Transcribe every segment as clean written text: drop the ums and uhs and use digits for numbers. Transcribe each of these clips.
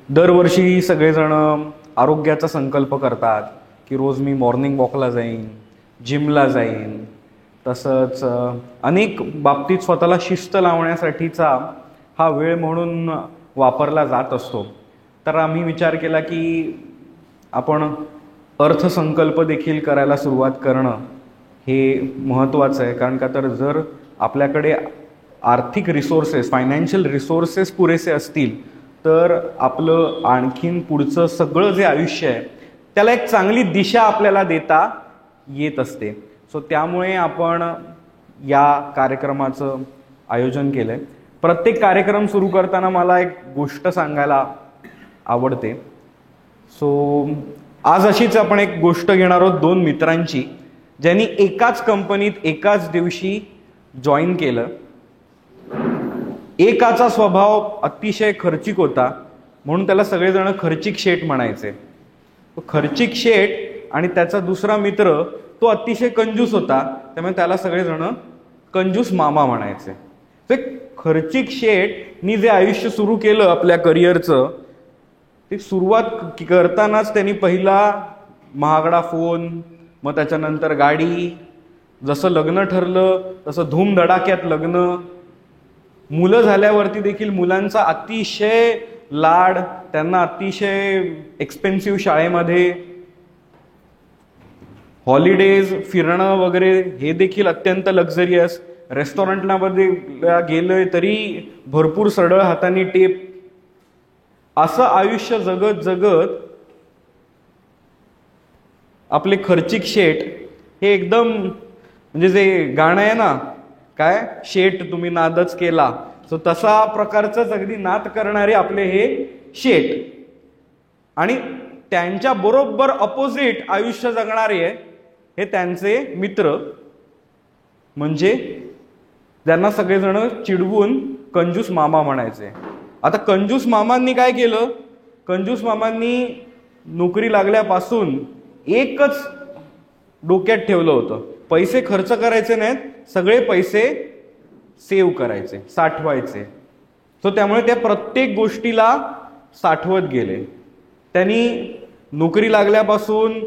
दरवर्षी सगळेजण आरोग्याचा संकल्प करतात की रोज मी मॉर्निंग वॉकला जाईन, जिमला जाईन. तसंच अनेक बाबतीत स्वतःला शिस्त लावण्यासाठीचा हा वेळ म्हणून वापरला जात असतो. तर आम्ही विचार केला की आपण अर्थसंकल्प देखील करायला सुरुवात करणं हे महत्त्वाचं आहे. कारण का तर जर आपल्याकडे आर्थिक रिसोर्सेस, फायनान्शियल रिसोर्सेस पुरेसे असतील तर आपलं आणखीन पुढचं सगळं जे आयुष्य आहे त्याला एक चांगली दिशा आपल्याला देता येत असते. सो त्यामुळे आपण या कार्यक्रमाचं आयोजन केलं आहे. प्रत्येक कार्यक्रम सुरू करताना मला एक गोष्ट सांगायला आवडते. सो आज अशीच आपण एक गोष्ट घेणार आहोत दोन मित्रांची, ज्यांनी एकाच कंपनीत एकाच दिवशी जॉईन केलं. एकाचा स्वभाव अतिशय खर्चिक होता म्हणून त्याला सगळेजण खर्चिक शेठ म्हणायचे. खर्चिक शेठ आणि त्याचा दुसरा मित्र तो अतिशय कंजूस होता, त्यामुळे त्याला सगळेजण कंजूस मामा म्हणायचे. ते खर्चिक शेठनी जे आयुष्य सुरू केलं आपल्या करिअरचं, ते सुरुवात करतानाच त्यांनी पहिला महागडा फोन, मग त्याच्यानंतर गाडी, जसं लग्न ठरलं तसं धूमधडाक्यात लग्न, मुलं झाल्यावरती देखील मुलांचा अतिशय लाड, त्यांना अतिशय एक्सपेन्सिव्ह शाळेमध्ये, हॉलिडेज, फिरणं वगैरे हे देखील अत्यंत लक्झरियस. रेस्टॉरंटमध्ये गेलोय तरी भरपूर सरळ हाताने टेप. असं आयुष्य जगत जगत आपले खर्चिक शेठ हे एकदम, म्हणजे जे गाणं आहे ना, काय शेठ तुम्ही नादच केला, सो तसा प्रकारचंच अगदी नाद करणारे आपले हे शेठ. आणि त्यांच्या बरोबर अपोजिट आयुष्य जगणारे हे त्यांचे मित्र, म्हणजे त्यांना सगळेजण चिडवून कंजूस मामा म्हणायचे. आता कंजूस मामांनी काय केलं, कंजूस मामांनी नोकरी लागल्यापासून एकच डोक्यात ठेवलं होतं, पैसे खर्च करायचे नाहीत, सगळे पैसे सेव्ह करायचे, साठवायचे. सो त्यामुळे त्या प्रत्येक गोष्टीला साठवत गेले. त्यांनी नोकरी लागल्यापासून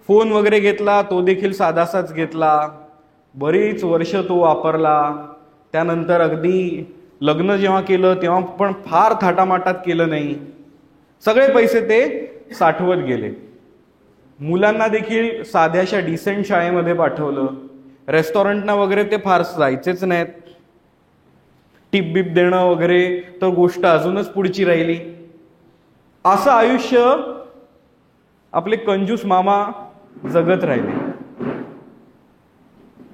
फोन वगैरे घेतला, तो देखील साधासाच घेतला, बरीच वर्ष तो वापरला. त्यानंतर अगदी लग्न जेव्हा केलं तेव्हा पण फार थाटामाटात केलं नाही, सगळे पैसे ते साठवत गेले. मुलांना देखील साध्याशा डिसेंट शाळेमध्ये पाठवलं. रेस्टॉरंटना वगैरे ते फार जायचेच नाहीत. टिप बिप देणं वगैरे तर गोष्ट अजूनच पुढची राहिली. असं आयुष्य आपले कंजूस मामा जगत राहिले.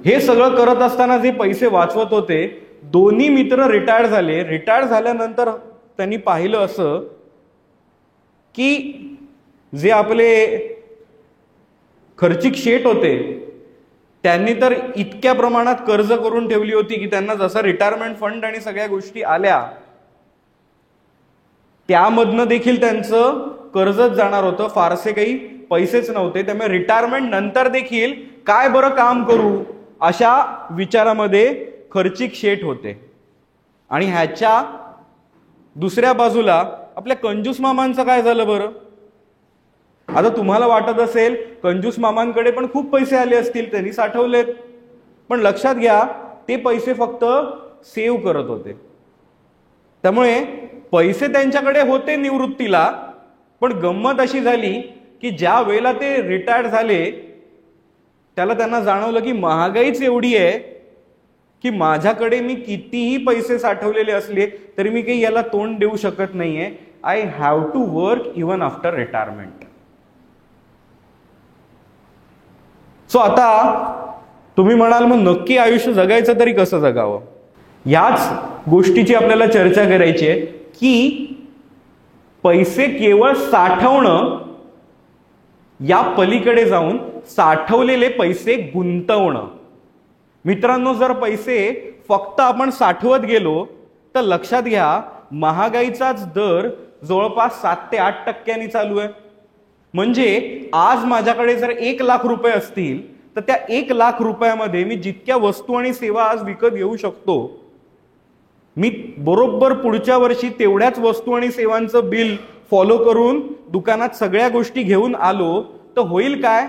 हे सगळं करत असताना जे पैसे वाचवत होते, दोन्ही मित्र रिटायर झाले. रिटायर झाल्यानंतर त्यांनी पाहिलं असं की जे आपले खर्चिक शेठ होते त्यांनी तर इतक्या प्रमाणात कर्ज करून ठेवली होती की त्यांना जसा रिटायरमेंट फंड आणि सगळ्या गोष्टी आल्या त्यामधनं देखील त्यांचं कर्जच जाणार होतं, फारसे काही पैसेच नव्हते. त्यामुळे रिटायरमेंट नंतर देखील काय बरं काम करू अशा विचारामध्ये खर्चिक शेठ होते. आणि ह्याच्या दुसऱ्या बाजूला आपल्या कंजूस मामांचं काय झालं बरं. आता तुम्हाला वाटत असेल कंजूस मामांकडे पण खूप पैसे आले असतील, त्यांनी साठवलेत, पण लक्षात घ्या ते पैसे फक्त सेव्ह करत होते. त्यामुळे पैसे त्यांच्याकडे होते निवृत्तीला, पण गंमत अशी झाली की ज्या वेळेला ते रिटायर झाले त्याला त्यांना जाणवलं की महागाईच एवढी आहे की माझ्याकडे मी कितीही पैसे साठवलेले असले तरी मी काही याला तोंड देऊ शकत नाहीये. I have to work even after retirement. So आता तुम्ही म्हणाल मग नक्की आयुष्य जगायचं तरी कसं जगावं. याच गोष्टीची आपल्याला चर्चा करायची आहे की पैसे केवळ साठवणं या पलीकडे जाऊन साठवलेले पैसे गुंतवणं. मित्रांनो, जर पैसे फक्त आपण साठवत गेलो तर लक्षात घ्या महागाईचाच दर जवळपास 7 ते 8% चालू आहे. म्हणजे आज माझ्याकडे जर 1 लाख रुपये असतील तर त्या 1 लाख रुपयामध्ये मी जितक्या वस्तू आणि सेवा आज विकत घेऊ शकतो, मी बरोबर पुढच्या वर्षी तेवढ्याच वस्तू आणि सेवांचं बिल फॉलो करून दुकानात सगळ्या गोष्टी घेऊन आलो तर होईल काय?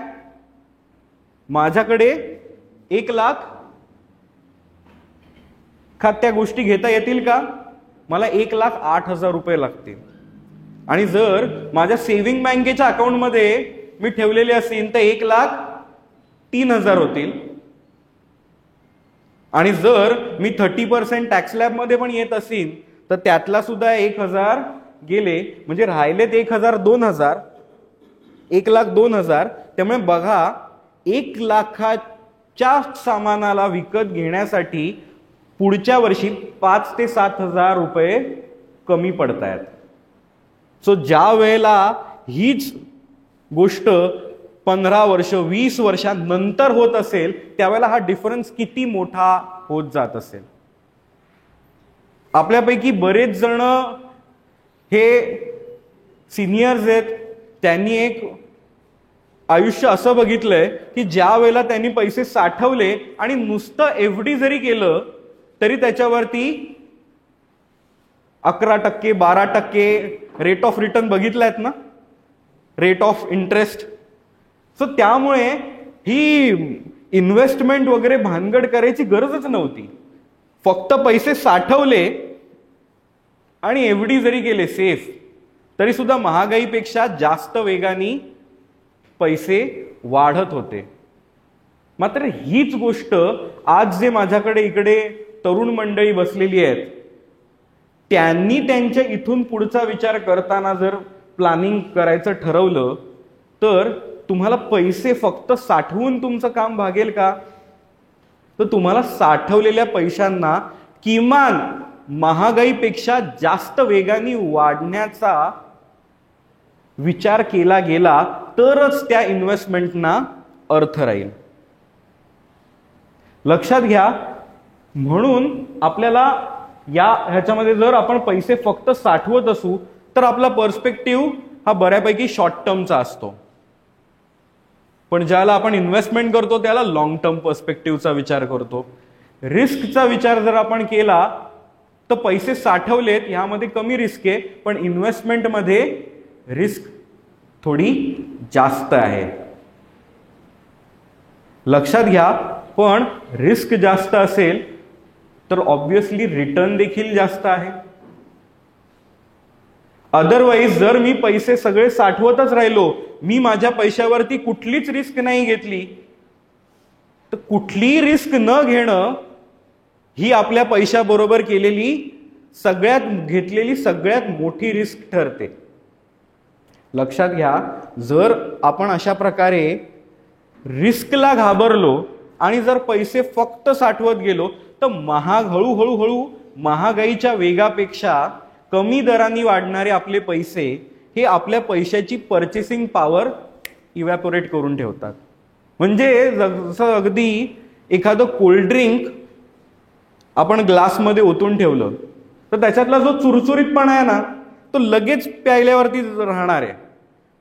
माझ्याकडे 1,00,000 त्या गोष्टी घेता येतील का? मला 1,08,000 रुपये लागतील. आणि जर माझ्या सेव्हिंग बँकेच्या अकाउंटमध्ये मी ठेवलेले असतील तर 1,03,000 होतील. आणि जर मी 30% टॅक्स लॅब मध्ये पण येत असेल तर त्यातला सुद्धा 1,000 गेले, म्हणजे राहिलेत 1,02,000, 1,02,000. त्यामुळे बघा 1,00,000च्या सामानाला विकत घेण्यासाठी पुढच्या वर्षी 5,000 ते 7,000 रुपये कमी पडतायत. सो ज्या वेळेला हीच गोष्ट 15 वर्ष 20 वर्षांनंतर होत असेल त्यावेळेला हा डिफरन्स किती मोठा होत जात असेल. आपल्यापैकी बरेच जण हे सिनियर्स आहेत, त्यांनी एक आयुष्य असं बघितलंय की ज्या वेळेला त्यांनी पैसे साठवले आणि नुसतं एफडी जरी केलं तरी त्याच्यावरती 11%, 12% रेट ऑफ रिटर्न बघितलायत ना, रेट ऑफ इंटरेस्ट. सो त्यामुळे ही इन्व्हेस्टमेंट वगैरे भानगड करायची गरजच नव्हती. फक्त पैसे साठवले आणि एफडी जरी केले सेफ तरी सुद्धा महागाईपेक्षा जास्त वेगाने पैसे वाढत होते. मात्र हीच गोष्ट आज जे माझ्याकडे इकडे तरुण मंडळी बसलेली आहेत त्यांनी त्यांच्या इथून पुढचा विचार करताना जर प्लॅनिंग करायचं ठरवलं तर तुम्हाला पैसे फक्त साठवून तुमचं काम भागेल का? तर तुम्हाला साठवलेल्या पैशांना किमान महागाईपेक्षा जास्त वेगाने वाढण्याचा विचार केला गेला तरच त्या इन्व्हेस्टमेंटना अर्थ राहील. लक्षात घ्या. म्हणून आपल्याला ह्याच्यामध्ये जर आपण पैसे फक्त साठवत असू तर आपला पर्स्पेक्टिव्ह हा बऱ्यापैकी शॉर्ट टर्मचा असतो. पण ज्याला आपण इन्व्हेस्टमेंट करतो त्याला लॉंग टर्म पर्स्पेक्टिव्हचा विचार करतो. रिस्कचा विचार जर आपण केला तर पैसे साठवलेत ह्यामध्ये कमी रिस्क आहे, पण इन्व्हेस्टमेंटमध्ये रिस्क थोडी जास्त आहे. लक्षात घ्या. पण रिस्क जास्त असेल तर ऑब्विसली रिटर्न देखील जास्त आहे. अदरवाईज जर मी पैसे सगळे साठवतच राहिलो, मी माझ्या पैशावरती कुठलीच रिस्क नाही घेतली, तर कुठलीही रिस्क न घेणं ही आपल्या पैशाबरोबर घेतलेली सगळ्यात मोठी रिस्क ठरते. लक्षात घ्या. जर आपण अशा प्रकारे रिस्कला घाबरलो आणि जर पैसे फक्त साठवत गेलो तर हळूहळू महागाईच्या वेगापेक्षा कमी दराने वाढणारे आपले पैसे हे आपल्या पैशाची पर्चेसिंग पॉवर इव्हॅपोरेट करून ठेवतात. म्हणजे जसं अगदी एखादं कोल्ड्रिंक आपण ग्लासमध्ये ओतून ठेवलं तर त्याच्यातला जो चुरचुरीतपणा आहे ना तो लगेच प्यायल्यावरती राहणार आहे.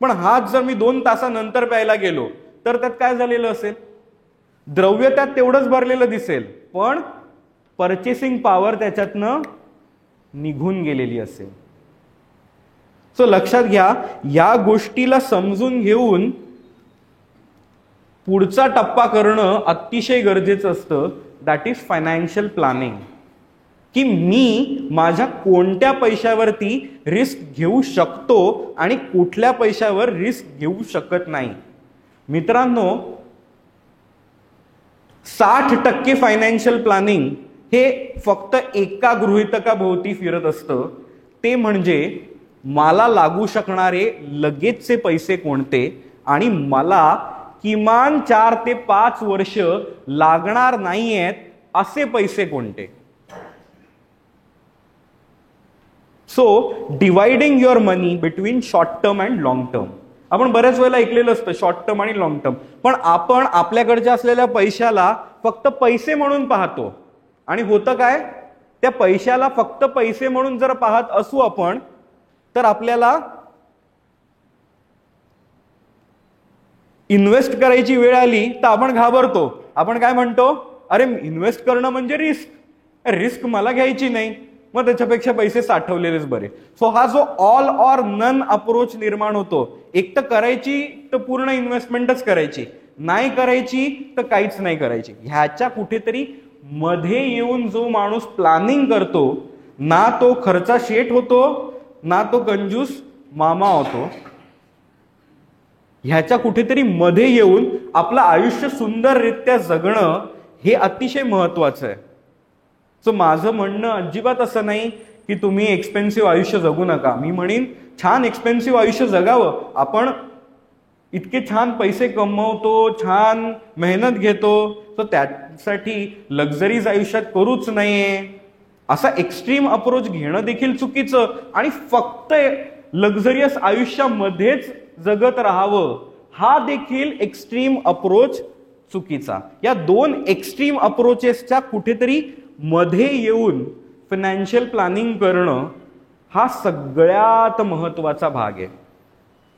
पण हाच जर मी 2 तासानंतर प्यायला गेलो तर त्यात काय झालेलं असेल? द्रव्य त्यात तेवढंच भरलेलं दिसेल, पण पर्चेसिंग पॉवर त्याच्यातनं निघून गेलेली असेल. सो लक्षात घ्या. या गोष्टीला समजून घेऊन पुढचा टप्पा करणं अतिशय गरजेचं असतं. That is financial planning. की मी माझ्या कोणत्या पैशावरती रिस्क घेऊ शकतो आणि कुठल्या पैशावर रिस्क घेऊ शकत नाही. मित्रांनो, 60% फायनान्शियल प्लॅनिंग हे फक्त एका गृहीतकाभोवती फिरत असतं. ते म्हणजे मला लागू शकणारे लगेचचे पैसे कोणते आणि मला किमान 4 ते 5 वर्ष लागणार नाहीयेत असे पैसे कोणते. So dividing your money between short term and long term. आपण बऱ्याच वेळेला ऐकलेलं असतं शॉर्ट टर्म आणि लॉंग टर्म, पण आपण आपल्याकडच्या असलेल्या पैशाला फक्त पैसे म्हणून पाहतो. आणि होतं काय? त्या पैशाला फक्त पैसे म्हणून जर पाहत असू आपण तर आपल्याला इन्व्हेस्ट करायची वेळ आली तर आपण घाबरतो. आपण काय म्हणतो? अरे इन्व्हेस्ट करणं म्हणजे रिस्क मला घ्यायची नाही. मग त्याच्यापेक्षा पैसे साठवलेलेच बरे. सो हा जो ऑल ऑर नन अप्रोच निर्माण होतो, एक तर करायची तर पूर्ण इन्व्हेस्टमेंटच करायची, नाही करायची तर काहीच नाही करायची. ह्याच्या कुठेतरी मध्ये येऊन जो माणूस प्लॅनिंग करतो ना तो खर्चा शेट होतो ना तो कंजूस मामा होतो. ह्याच्या कुठेतरी मध्ये येऊन आपलं आयुष्य सुंदररित्या जगणं हे अतिशय महत्वाचं आहे. सो माझं म्हणणं अजिबात असं नाही की तुम्ही एक्सपेन्सिव्ह आयुष्य जगू नका. मी म्हणेन छान एक्सपेन्सिव्ह आयुष्य जगावं. आपण इतके छान पैसे कमवतो, छान मेहनत घेतो, तर त्यासाठी लक्झरीज आयुष्यात करूच नाहीये. असा एक्स्ट्रीम अप्रोच घेणं देखील चुकीचं आणि फक्त लक्झरियस आयुष्यामध्येच जगत राहावं हा देखील एक्स्ट्रीम अप्रोच चुकीचा. या दोन एक्स्ट्रीम अप्रोचेसच्या कुठेतरी मध्ये येऊन फायनान्शियल प्लॅनिंग करणं हा सगळ्यात महत्वाचा भाग आहे.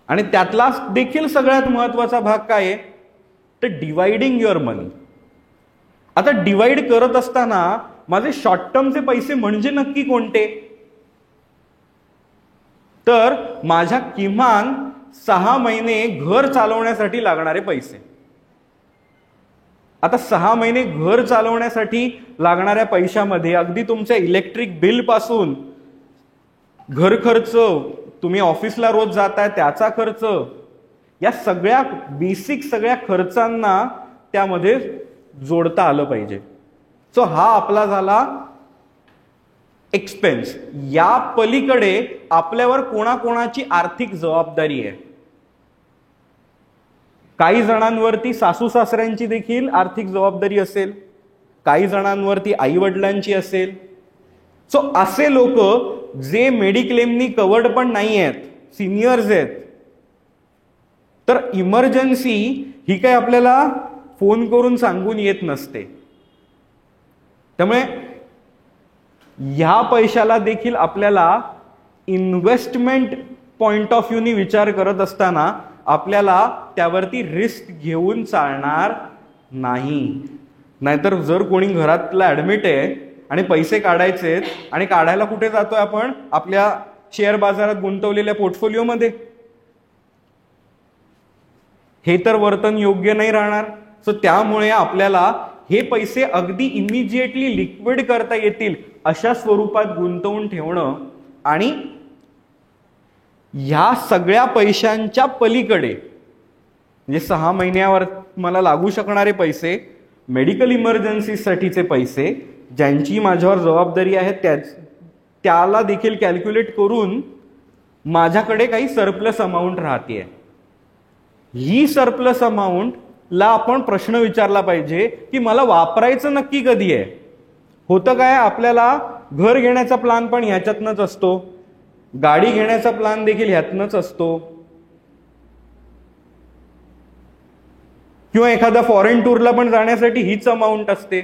आणि त्यातला देखील सगळ्यात महत्वाचा भाग काय आहे तर डिवाइडिंग युअर मनी. आता डिवाइड करत असताना माझे शॉर्ट टर्मचे पैसे म्हणजे नक्की कोणते, तर माझ्या किमान 6 महिने घर चालवण्यासाठी लागणारे पैसे. आता 6 महिने घर चालवण्यासाठी लागणाऱ्या पैशामध्ये अगदी तुमच्या इलेक्ट्रिक बिल पासून घर खर्च, तुम्ही ऑफिसला रोज जाताय त्याचा खर्च, या सगळ्या बेसिक सगळ्या खर्चांना त्यामध्ये जोडता आलं पाहिजे. सो हा आपला झाला एक्सपेन्स. या पलीकडे आपल्यावर कोणाकोणाची आर्थिक जबाबदारी आहे. काही जणांवरती सासू सासऱ्यांची देखील आर्थिक जबाबदारी असेल, काही जणांवरती आई वडिलांची असेल. सो असे लोक जे मेडिक्लेमनी कव्हर्ड पण नाही आहेत, सिनियर्स आहेत, तर इमर्जन्सी ही काही आपल्याला फोन करून सांगून येत नसते. त्यामुळे ह्या पैशाला देखील आपल्याला इन्व्हेस्टमेंट पॉइंट ऑफ व्ह्यूनी विचार करत असताना आपल्याला त्यावरती रिस्क घेऊन चालणार नाही. नाहीतर जर कोणी घरातला ऍडमिट आहे आणि पैसे काढायचे आणि काढायला कुठे जातोय आपण, आपल्या शेअर बाजारात गुंतवलेल्या पोर्टफोलिओमध्ये, हे तर वर्तन योग्य नाही राहणार. सो त्यामुळे आपल्याला हे पैसे अगदी इमिजिएटली लिक्विड करता येतील अशा स्वरूपात गुंतवून ठेवणं आणि ह्या सगळ्या पैशांच्या पलीकडे म्हणजे 6 महिन्यावर मला लागू शकणारे पैसे, मेडिकल इमर्जन्सीसाठीचे पैसे, ज्यांची माझ्यावर जबाबदारी आहे त्याला देखील कॅल्क्युलेट करून माझ्याकडे काही सरप्लस अमाऊंट राहते. ही सरप्लस अमाऊंट ला आपण प्रश्न विचारला पाहिजे की मला वापरायचं नक्की कधी आहे. होतं काय, आपल्याला घर घेण्याचा प्लॅन पण ह्याच्यातनच असतो, गाडी घेण्याचा प्लॅन देखील ह्यातनच असतो, किंवा एखाद्या फॉरेन टूरला पण जाण्यासाठी हीच अमाऊंट असते.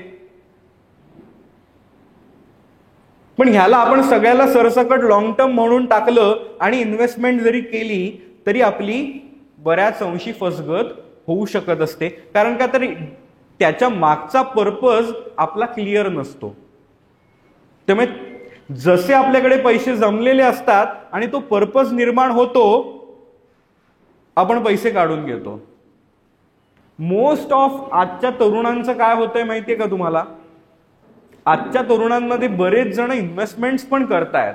पण ह्याला आपण सगळ्याला सरसकट लॉंग टर्म म्हणून टाकलं आणि इन्व्हेस्टमेंट जरी केली तरी आपली बऱ्याच अंशी फसगत होऊ शकत असते. कारण का तरी त्याच्या मागचा पर्पज आपला क्लिअर नसतो. त्यामुळे जसे आपल्याकडे पैसे जमलेले असतात आणि तो पर्पज निर्माण होतो, आपण पैसे काढून घेतो. मोस्ट ऑफ आजच्या तरुणांचं काय होतंय माहितीये का तुम्हाला? आजच्या तरुणांमध्ये बरेच जण इन्व्हेस्टमेंट्स पण करतायत,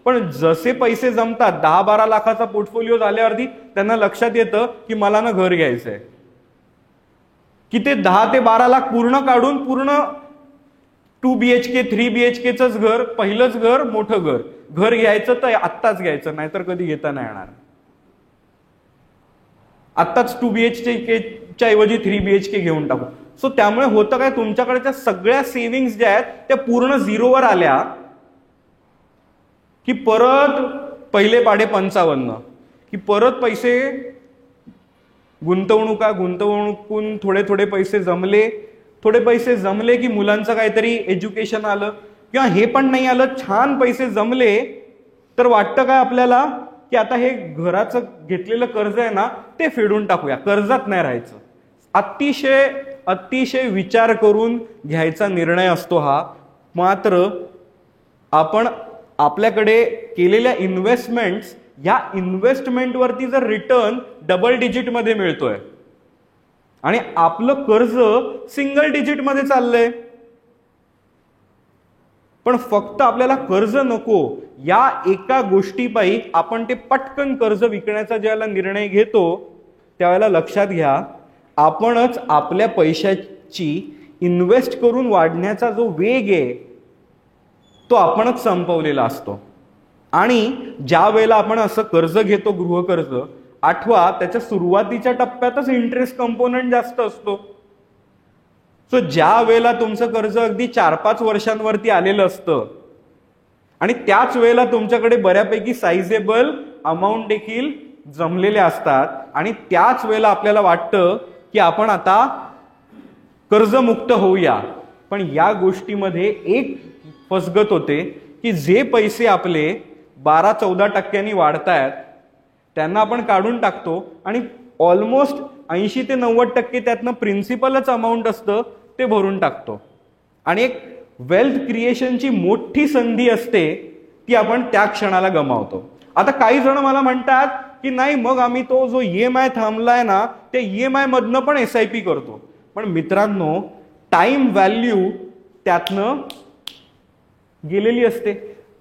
पण जसे पैसे जमतात 10-12 लाखाचा पोर्टफोलिओ झाल्यावरती त्यांना लक्षात येतं की मला ना घर घ्यायचंय, की ते 10 ते 12 लाख पूर्ण काढून पूर्ण 2 BHK 3 BHKच घर, पहिलंच घर, मोठं घर घ्यायचं तर आत्ताच घ्यायचं, नाहीतर कधी घेता नाही येणार. आत्ताच 2 BHK ऐवजी 3 BHK घेऊन टाकू. सो त्यामुळे होतं काय, तुमच्याकडच्या सगळ्या सेव्हिंग्स ज्या आहेत त्या पूर्ण झिरोवर आल्या की परत पहिले पाढे 55 की परत पैसे गुंतवणूकून थोडे पैसे जमले की मुलांचं काहीतरी एज्युकेशन आलं, किंवा हे पण नाही आलं, छान पैसे जमले तर वाटतं काय आपल्याला की आता हे घराचं घेतलेलं कर्ज आहे ना ते फेडून टाकूया, कर्जात नाही राहायचं. अतिशय विचार करून घ्यायचा निर्णय असतो हा. मात्र आपण आपल्याकडे केलेल्या इन्व्हेस्टमेंट्स, या इन्व्हेस्टमेंटवरती जर रिटर्न डबल डिजिटमध्ये मिळतोय आणि आपलं कर्ज सिंगल डिजिटमध्ये चाललंय, पण फक्त आपल्याला कर्ज नको, या एका गोष्टीपायी आपण ते पटकन कर्ज विकण्याचा ज्यावेळेला निर्णय घेतो त्यावेळेला लक्षात घ्या, आपणच आपल्या पैशाची इन्व्हेस्ट करून वाढण्याचा जो वेग आहे तो आपणच संपवलेला असतो. आणि ज्या वेळेला आपण असं कर्ज घेतो, गृहकर्ज, आठवा त्याच्या सुरुवातीच्या टप्प्यातच इंटरेस्ट कंपोनंट जास्त असतो. सो ज्या वेळेला तुमचं कर्ज अगदी 4-5 वर्षांवरती आलेलं असतं आणि त्याच वेळेला तुमच्याकडे बऱ्यापैकी साइजेबल अमाऊंट देखील जमलेले असतात आणि त्याच वेळेला आपल्याला वाटतं की आपण आता कर्जमुक्त होऊया, पण या गोष्टीमध्ये एक फसगत होते की जे पैसे आपले 12-14% वाढतायत त्यांना आपण काढून टाकतो आणि ऑलमोस्ट 80 ते 90% त्यातनं प्रिन्सिपलच अमाऊंट असतं ते भरून टाकतो आणि एक वेल्थ क्रिएशनची मोठी संधी असते ती आपण त्या क्षणाला गमावतो. आता काही जण मला म्हणतात की नाही, मग आम्ही तो जो EMI थांबलाय ना, ते EMI मधनं पण SIP करतो. पण मित्रांनो, टाइम व्हॅल्यू त्यातनं गेलेली असते.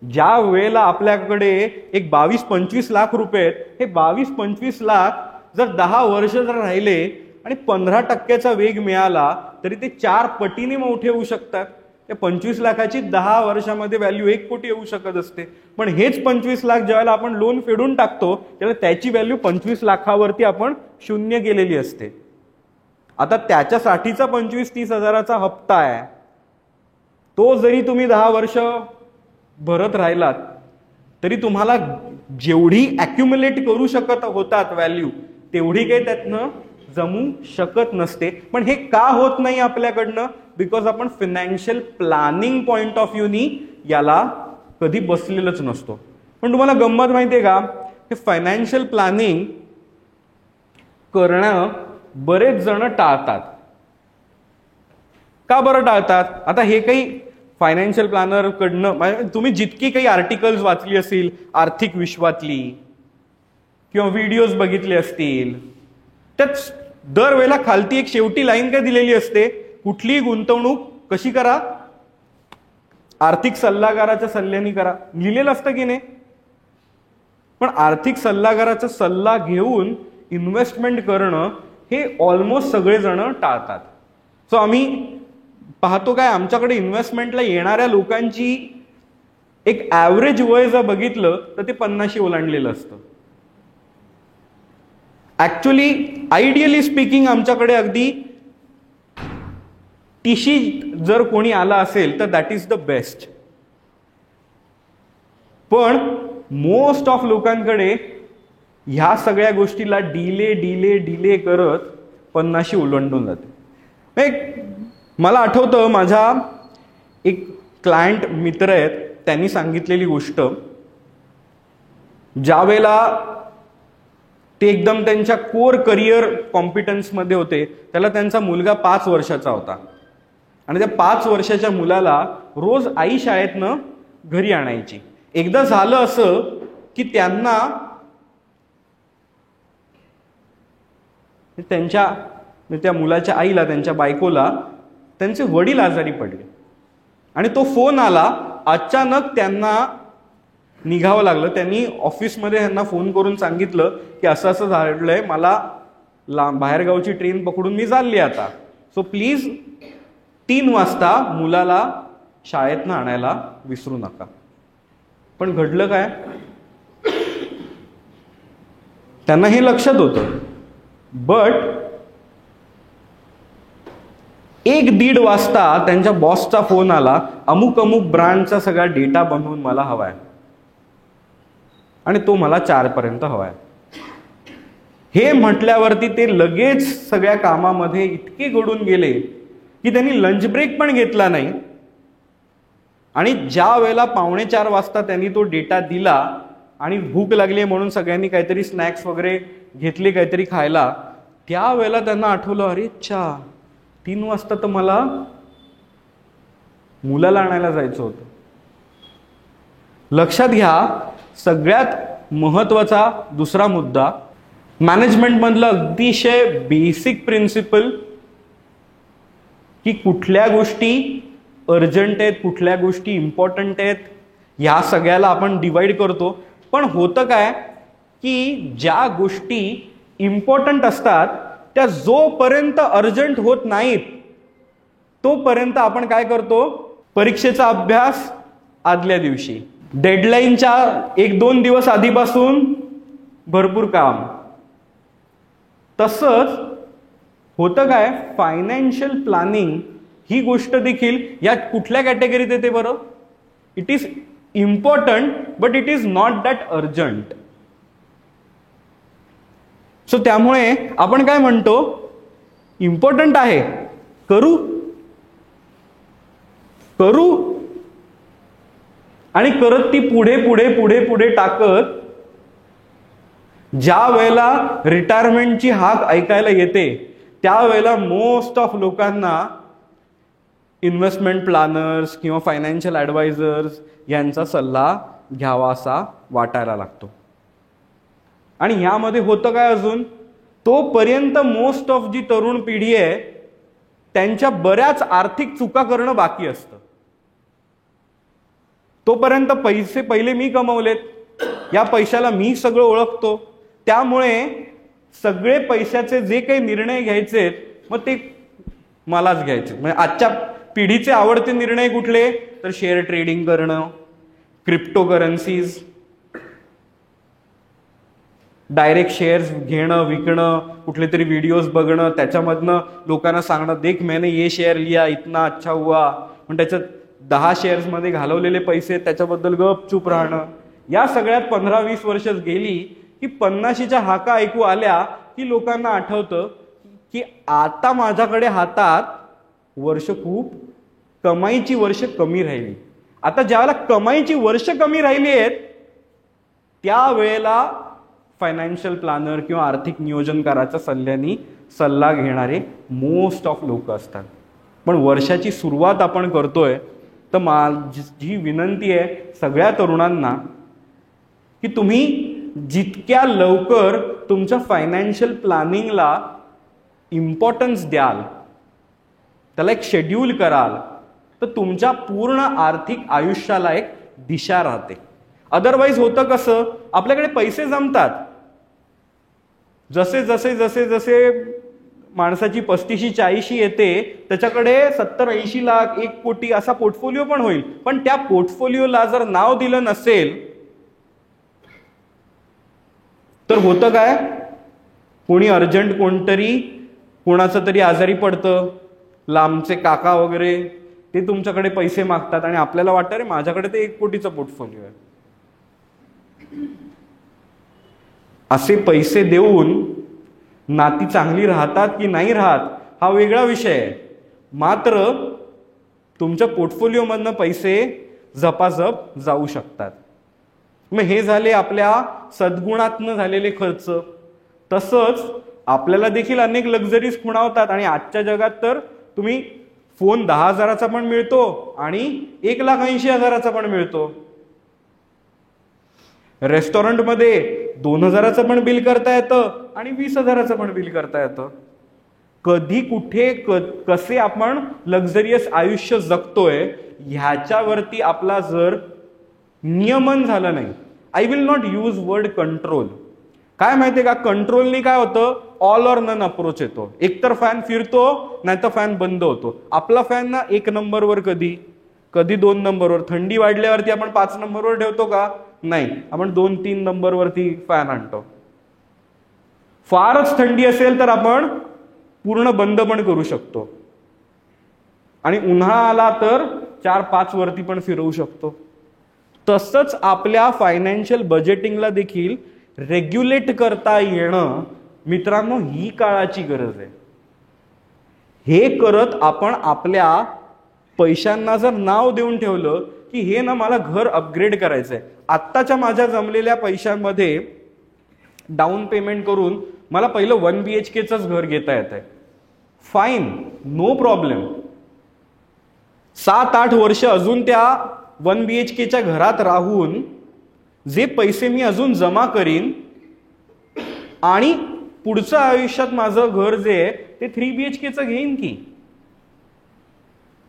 ज्या वेळेला आपल्याकडे एक 22-25 लाख रुपये आहेत, हे 22-25 लाख जर 10 वर्ष जर राहिले आणि 15% वेग मिळाला तरी ते 4 पटीने मोठे होऊ शकतात. त्या 25 लाखाची 10 वर्षामध्ये व्हॅल्यू 1 कोटी येऊ शकत असते. पण हेच 25 लाख ज्यावेळेला आपण लोन फेडून टाकतो त्यावेळेला त्याची व्हॅल्यू 25 लाखावरती आपण शून्य केलेली असते. आता त्याच्यासाठीचा 25-30 हजाराचा हप्ता आहे, तो जरी तुम्ही 10 वर्ष भरत राहिलात तरी तुम्हाला जेवढी अॅक्युम्युलेट करू शकत होतात व्हॅल्यू तेवढी काही त्यातनं जमू शकत नसते. पण हे का होत नाही आपल्याकडनं? बिकॉज आपण फायनान्शियल प्लॅनिंग पॉइंट ऑफ व्ह्यूनी याला कधी बसलेलंच नसतो. पण तुम्हाला गंमत माहितीये का, हे फायनान्शियल प्लॅनिंग करणं बरेच जण टाळतात. का बरं टाळतात? आता हे काही फायनान्शियल प्लॅनर कडनं तुम्ही जितकी काही आर्टिकल्स वाचली असतील आर्थिक विश्वातली किंवा व्हिडिओज बघितले असतील, त्यात दरवेळेला खालती एक शेवटी लाईन काय दिलेली असते, कुठलीही गुंतवणूक कशी करा, आर्थिक सल्लागाराच्या सल्ल्याने करा, लिहिलेलं असतं की नाही. पण आर्थिक सल्लागाराचा सल्ला घेऊन इन्व्हेस्टमेंट करणं हे ऑलमोस्ट सगळेजण टाळतात. सो आम्ही पाहतो काय, आमच्याकडे इन्व्हेस्टमेंटला येणाऱ्या लोकांची एक ॲव्हरेज वय जर बघितलं तर ते 50 ओलांडलेलं असतं. ऍक्च्युली आयडियली स्पीकिंग आमच्याकडे अगदी 30 जर कोणी आला असेल तर दॅट इज द बेस्ट. पण मोस्ट ऑफ लोकांकडे ह्या सगळ्या गोष्टीला डिले करत 50 ओलांडून जाते. मला आठवतं, माझा एक क्लायंट मित्र आहेत, त्यांनी सांगितलेली गोष्ट, ज्या वेळेला ते एकदम त्यांच्या कोर करिअर कॉम्पिटन्समध्ये होते, त्याला त्यांचा मुलगा 5 वर्षाचा होता आणि त्या 5 वर्षाच्या मुलाला रोज आई शाळेतनं घरी आणायची. एकदा झालं असं की त्यांना त्या मुलाच्या आईला, त्यांच्या बायकोला त्यांचे वडील आजारी पडले आणि तो फोन आला. अचानक त्यांना निघावं लागलं. त्यांनी ऑफिसमध्ये त्यांना फोन करून सांगितलं की असं असं झालंय, मला बाहेरगावची ट्रेन पकडून मी चालली आता, सो प्लीज 3 वाजता मुलाला शाळेतनं आणायला विसरू नका. पण घडलं काय, त्यांना हे लक्षात होतं, बट 1-1:30 वाजता त्यांच्या बॉसचा फोन आला, अमुक ब्रँडचा सगळा डेटा बनवून मला हवाय आणि तो मला 4 पर्यंत हवाय. हे म्हटल्यावरती ते लगेच सगळ्या कामामध्ये इतके गढून गेले की त्यांनी लंच ब्रेक पण घेतला नाही. आणि ज्या वेळेला 3:45 वाजता त्यांनी तो डेटा दिला आणि भूक लागली म्हणून सगळ्यांनी काहीतरी स्नॅक्स वगैरे घेतले काहीतरी खायला, त्यावेळेला त्यांना आठवलं, अरे 3 वाजता तर मला मुलाला आणायला जायचं होतं. लक्षात घ्या, सगळ्यात महत्वाचा दुसरा मुद्दा, मॅनेजमेंटमधलं अतिशय बेसिक प्रिन्सिपल, की कुठल्या गोष्टी अर्जंट आहेत, कुठल्या गोष्टी इम्पॉर्टंट आहेत, ह्या सगळ्याला आपण डिवाइड करतो. पण होतं काय की ज्या गोष्टी इम्पॉर्टंट असतात त्या जोपर्यंत अर्जंट होत नाहीत तोपर्यंत आपण काय करतो, परीक्षेचा अभ्यास आदल्या दिवशी, डेडलाईनच्या 1-2 दिवस आधीपासून भरपूर काम. तसंच होतं काय, फायनान्शियल प्लॅनिंग ही गोष्ट देखील या कुठल्या कॅटेगरीत येते बरं? It is important but it is not that urgent. So त्यामुळे आपण काय म्हणतो, इम्पॉर्टंट आहे, करू करू आणि करत ती पुढे पुढे पुढे पुढे टाकत ज्या वेळेला रिटायरमेंटची हाक ऐकायला येते त्यावेळेला मोस्ट ऑफ लोकांना इन्व्हेस्टमेंट प्लॅनर्स किंवा फायनान्शियल ॲडवायझर्स यांचा सल्ला घ्यावा असा वाटायला लागतो. आणि ह्यामध्ये होतं काय, अजून तोपर्यंत मोस्ट ऑफ जी तरुण पिढी आहे त्यांच्या बऱ्याच आर्थिक चुका करणं बाकी असतं. तोपर्यंत पैसे पहिले मी कमवलेत, या पैशाला मी सगळं ओळखतो, त्यामुळे सगळे पैशाचे जे काही निर्णय घ्यायचे मग ते मलाच घ्यायचे. म्हणजे आजच्या पिढीचे आवडते निर्णय कुठले, तर शेअर ट्रेडिंग करणं, क्रिप्टो करन्सीज, डायरेक्ट शेअर्स घेणं विकणं, कुठले तरी व्हिडिओज बघणं, त्याच्यामधनं लोकांना सांगणं देख मैंने ये शेअर लिया इतना अच्छा हुआ, पण त्याच्यात 10 शेअर्समध्ये घालवलेले पैसे त्याच्याबद्दल गपचूप राहणं. या सगळ्यात 15-20 वर्ष गेली की 50च्या हाका ऐकू आल्या की लोकांना आठवतं की आता माझ्याकडे हातात वर्ष खूप कमाईची वर्ष कमी राहिली. आता ज्यावेळेला कमाईची वर्ष कमी राहिली आहेत त्यावेळेला फायनान्शियल प्लॅनर किंवा आर्थिक नियोजनकाराच्या सल्ला घेणारे मोस्ट ऑफ लोक असतात. पण वर्षाची सुरुवात आपण करतोय तर माझी विनंती आहे सगळ्या तरुणांना की तुम्ही जितक्या लवकर तुमच्या फायनान्शियल प्लॅनिंगला इम्पॉर्टन्स द्याल, त्याला एक शेड्यूल कराल, तर तुमच्या पूर्ण आर्थिक आयुष्याला एक दिशा राहते. अदरवाईज होतं कसं, आपल्याकडे पैसे जमतात, जसे जसे जसे जसे माणसाची 35-40 येते त्याच्याकडे 70-80 लाख 1 कोटी असा पोर्टफोलिओ पण होईल. पण त्या पोर्टफोलिओला जर नाव दिलं नसेल तर होतं काय, कोणी अर्जंट कोणतरी कोणाचं तरी आजारी पडतं, लांबचे काका वगैरे ते तुमच्याकडे पैसे मागतात आणि आपल्याला वाटतं रे माझ्याकडे ते 1 कोटीचा पोर्टफोलिओ आहे. असे पैसे देऊन नाती चांगली राहतात की नाही राहत हा वेगळा विषय आहे. मात्र तुमच्या पोर्टफोलिओमधनं पैसे झपाझप जाऊ शकतात. मग हे झाले आपल्या सद्गुणातनं झालेले खर्च. तसंच आपल्याला देखील अनेक लक्झरीज खुणावतात आणि आजच्या जगात तर तुम्ही फोन 10,000चा पण मिळतो आणि 1,80,000चा पण मिळतो. रेस्टॉरंटमध्ये 2,000चं पण बिल करता येतं आणि 20,000चं पण बिल करता येतं. कधी कुठे कसे आपण लक्झरियस आयुष्य जगतोय ह्याच्यावरती आपला जर नियमन झालं नाही, I will not use word control. काय माहितीये का, कंट्रोलनी काय होतं, ऑल ऑर नन अप्रोच येतो. एकतर फॅन फिरतो नाहीतर फॅन बंद होतो. आपला फॅन ना 1 नंबरवर कधी 2 नंबरवर, थंडी वाढल्यावरती आपण 5 नंबरवर ठेवतो का, नाही, आपण 2-3 नंबरवरती फॅन आणतो. फारच थंडी असेल तर आपण पूर्ण बंद पण करू शकतो आणि उन्हाळा आला तर 4-5 वरती पण फिरवू शकतो. तसंच आपल्या फायनान्शियल बजेटिंगला देखील रेग्युलेट करता येणं मित्रांनो ही काळाची गरज आहे. हे करत आपण आपल्या पैशांना जर नाव देऊन ठेवलं की हे ना मला घर अपग्रेड करायचंय, आत्ताच्या माझ्या जमलेल्या पैशांमध्ये डाऊन पेमेंट करून मला पहिलं 1 BHKचंच घर घेता येत आहे, फाईन, नो प्रॉब्लेम. 7-8 वर्ष अजून त्या 1 BHKच्या घरात राहून जे पैसे मी अजून जमा करीन आणि पुढचं आयुष्यात माझं घर जे आहे ते 3 BHKचं घेईन की.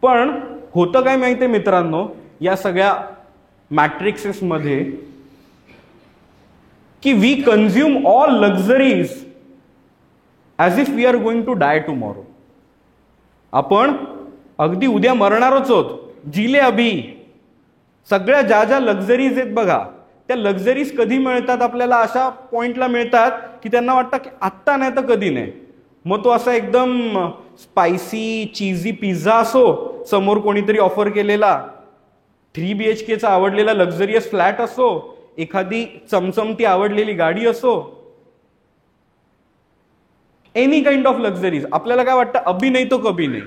पण होतं काय माहिती आहे मित्रांनो, या सगळ्या मॅट्रिक्सेस मध्ये की we consume all luxuries as if we are going to die tomorrow. आपण अगदी उद्या मरणारच आहोत. जिले अभी. सगळ्या ज्या ज्या लक्झरीज आहेत बघा, त्या लक्झरीज कधी मिळतात आपल्याला? अशा पॉइंटला मिळतात की त्यांना वाटतं की आत्ता नाही तर कधी नाही. मग तो असा एकदम स्पायसी चीझी पिझ्झा असो, समोर कोणीतरी ऑफर केलेला 3 BHKचा आवडलेला लक्झरियस फ्लॅट असो, एखादी चमचमती आवडलेली गाडी असो, एनी काइंड ऑफ लक्झरीज. आपल्याला काय वाटतं? अभी नाही तो कभी नाही.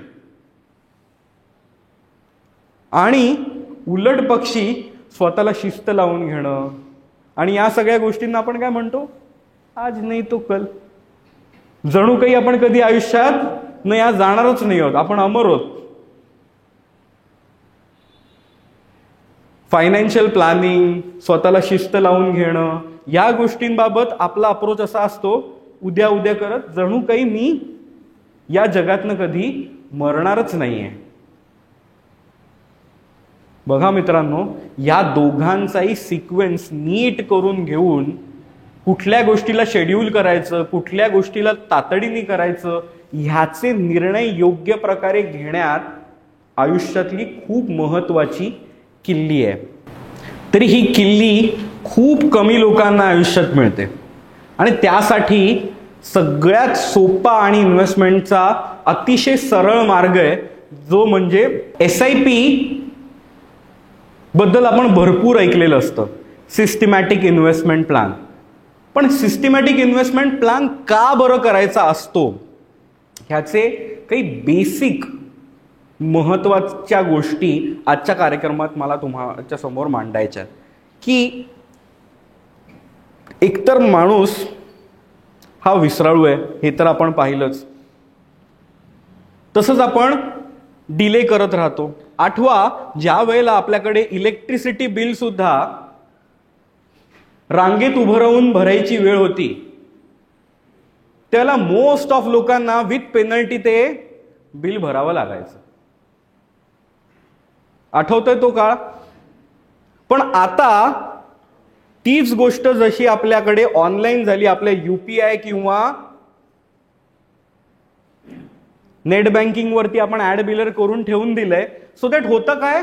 आणि उलट पक्षी स्वतःला शिस्त लावून घेणं आणि या सगळ्या गोष्टींना आपण काय म्हणतो? आज नाही तो कल. जणू काही आपण कधी आयुष्यात नाही आज जाणारच नाही आहोत, आपण अमर आहोत. फायनान्शियल प्लॅनिंग, स्वतःला शिस्त लावून घेणं, या गोष्टींबाबत आपला अप्रोच असा असतो, उद्या उद्या करत जणू काही मी या जगातनं कधी मरणारच नाहीये. बघा मित्रांनो, या दोघांचाही सिक्वेन्स नीट करून घेऊन कुठल्या गोष्टीला शेड्यूल करायचं, कुठल्या गोष्टीला तातडीने करायचं, ह्याचे निर्णय योग्य प्रकारे घेण्यात आयुष्यातली खूप महत्वाची किल्ली आहे. तरी ही किल्ली खूप कमी लोकांना आयुष्यात मिळते आणि त्यासाठी सगळ्यात सोपा आणि इन्व्हेस्टमेंटचा अतिशय सरळ मार्ग आहे, जो म्हणजे SIP बद्दल आपण भरपूर ऐकलेलं असतं, सिस्टमॅटिक इन्व्हेस्टमेंट प्लॅन. पण सिस्टमॅटिक इन्व्हेस्टमेंट प्लॅन का बरं करायचा असतो, ह्याचे काही बेसिक महत्वाच्या गोष्टी आजच्या कार्यक्रमात मला तुमच्या समोर मांडायच्या आहेत. की एकतर माणूस हा विसराळू आहे, हे तर आपण पाहिलंच. तसंच आपण डिले करत राहतो. आठवा, ज्या वेळेला आपल्याकडे इलेक्ट्रिसिटी बिल सुद्धा रांगेत उभं राहून भरायची वेळ होती, त्याला मोस्ट ऑफ लोकांना विथ पेनल्टी ते बिल भरावं लागायचं. आठवतोय तो काळ? पण आता तीच गोष्ट जशी आपल्याकडे ऑनलाईन झाली, आपल्या UPI किंवा नेट बँकिंग वरती आपण ऍड बिलर करून ठेवून दिलंय, सो दॅट होतं काय,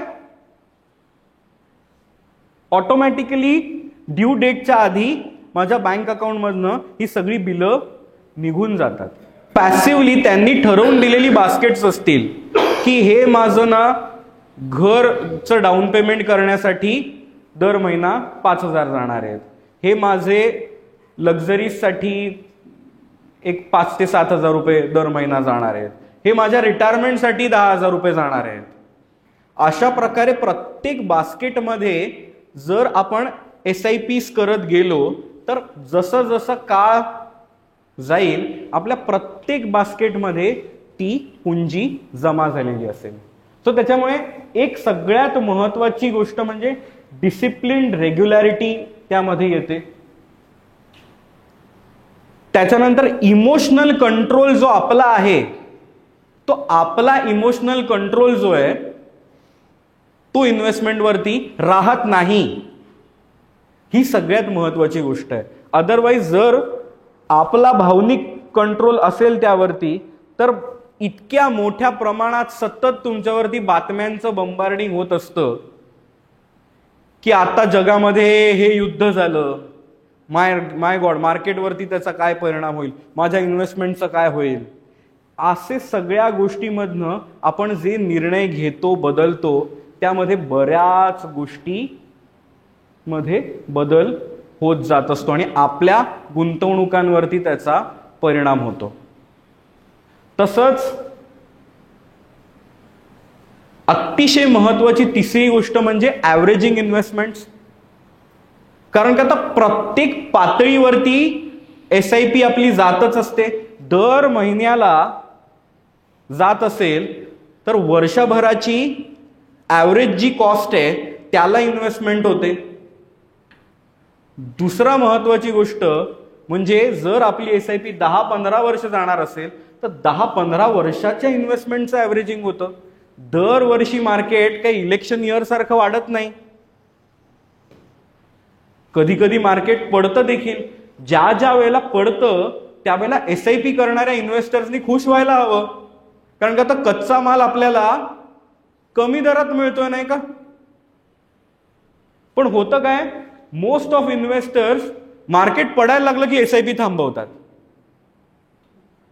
ऑटोमॅटिकली ड्यू डेटच्या आधी माझ्या बँक अकाउंटमधनं ही सगळी बिलं निघून जातात. पॅसिव्हली त्यांनी ठरवून दिलेली बास्केट्स असतील की हे माझं ना घरचं डाऊन पेमेंट करण्यासाठी दर महिना 5,000 जाणार आहेत, हे माझे लक्झरीजसाठी एक 5,000 ते 7,000 रुपये दर महिना जाणार आहेत, हे माझ्या रिटायरमेंटसाठी 10,000 रुपये जाणार आहेत. अशा प्रकारे प्रत्येक बास्केटमध्ये जर आपण SIPs करत गेलो तर जसं जसं काळ जाईल आपल्या प्रत्येक बास्केटमध्ये ती पुंजी जमा झालेली असेल. सो त्याच्यामुळे एक सगळ्यात महत्वाची गोष्ट म्हणजे डिसिप्लिन, रेग्युलॅरिटी त्यामध्ये येते. त्याच्यानंतर इमोशनल कंट्रोल जो आपला आहे, तो आपला इमोशनल कंट्रोल जो आहे तो इन्व्हेस्टमेंटवरती राहत नाही. ही सगळ्यात महत्वाची गोष्ट आहे. अदरवाईज जर आपला भावनिक कंट्रोल असेल त्यावरती, तर इतक्या मोठ्या प्रमाणात सतत तुमच्यावरती बातम्यांचं बंबार्डिंग होत असतं की आता जगामध्ये हे युद्ध झालं, माय गॉड, मार्केटवरती त्याचा काय परिणाम होईल, माझ्या इन्व्हेस्टमेंटचं काय होईल, असे सगळ्या गोष्टीमधनं आपण जे निर्णय घेतो, बदलतो, त्यामध्ये बऱ्याच गोष्टी मध्ये बदल होत जात असतो आणि आपल्या गुंतवणुकांवरती त्याचा परिणाम होतो. तसंच अतिशय महत्वाची तिसरी गोष्ट म्हणजे ॲव्हरेजिंग इन्व्हेस्टमेंट्स. कारण की आता प्रत्येक पातळीवरती SIP आपली जातच असते. दर महिन्याला जात असेल तर वर्षभराची ॲव्हरेज जी कॉस्ट आहे त्याला इन्व्हेस्टमेंट होते. दुसरा महत्वाची गोष्ट म्हणजे जर आपली SIP 10-15 वर्ष जाणार असेल तर 10-15 वर्षाच्या इन्व्हेस्टमेंटचं ॲव्हरेजिंग होतं. दरवर्षी मार्केट काही इलेक्शन इयर सारखं वाढत नाही. कधी कधी मार्केट पडतं देखील. ज्या ज्या वेळेला पडतं त्यावेळेला SIP करणाऱ्या इन्व्हेस्टर्सनी खुश व्हायला हवं, कारण का आता कच्चा माल आपल्याला कमी दरात मिळतोय नाही का. पण होतं काय, मोस्ट ऑफ इन्व्हेस्टर्स मार्केट पडायला लागलं की SIP थांबवतात.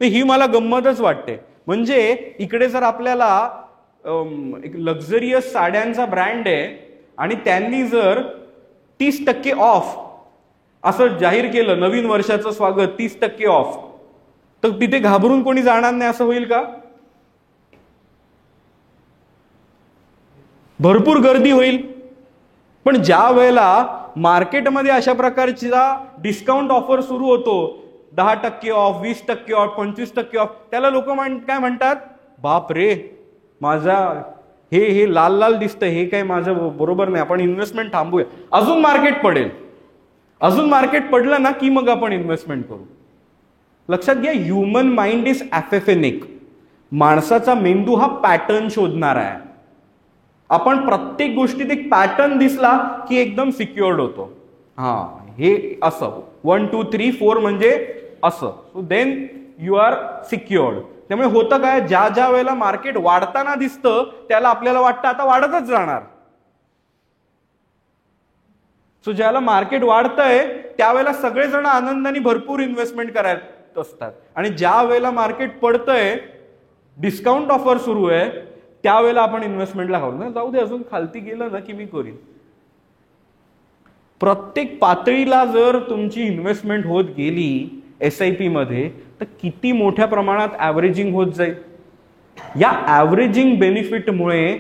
ही मला गंमतच वाटते. म्हणजे इकडे जर आपल्याला एक लक्झरियस साड्यांचा ब्रँड आहे आणि त्यांनी जर 30% ऑफ असं जाहीर केलं, नवीन वर्षाचं स्वागत 30% ऑफ, तर तिथे घाबरून कोणी जाणार नाही असं होईल का? भरपूर गर्दी होईल. पण ज्या वेळेला मार्केटमध्ये अशा प्रकारचा डिस्काउंट ऑफर सुरू होतो, 10% ऑफ, 20% ऑफ, 25% ऑफ, त्याला लोक काय म्हणतात, बाप रे माझा हे लाल लाल दिसतं, हे काय माझं बरोबर नाही, आपण इन्व्हेस्टमेंट थांबूया. अजून मार्केट पडेल. अजून मार्केट पडलं ना की मग आपण इन्व्हेस्टमेंट करू. लक्षात घ्या, ह्युमन माइंड इज ॲफेफेनिक. माणसाचा मेंदू हा पॅटर्न शोधणार आहे. आपण प्रत्येक गोष्टीत एक पॅटर्न दिसला की एकदम सिक्युअर्ड होतो. हा हे असं 1 2 3 4 म्हणजे असं, so then you are secured. त्यामुळे होतं काय, ज्या ज्या वेळेला मार्केट वाढताना दिसतं त्याला आपल्याला वाटतं आता वाढतच जाणार. सो ज्याला मार्केट वाढतंय त्यावेळेला सगळेजण आनंदाने भरपूर इन्व्हेस्टमेंट करत असतात. आणि ज्या वेळेला मार्केट पडतंय, डिस्काउंट ऑफर सुरू आहे, त्यावेळेला आपण इन्व्हेस्टमेंटला घालू, जाऊ दे अजून खालती गेलं ना की मी करीन. प्रत्येक पातळीला जर तुमची इन्व्हेस्टमेंट होत गेली SIP मध्ये तर किती मोठ्या प्रमाणात ॲव्हरेजिंग होत जाईल. या ॲव्हरेजिंग बेनिफिटमुळे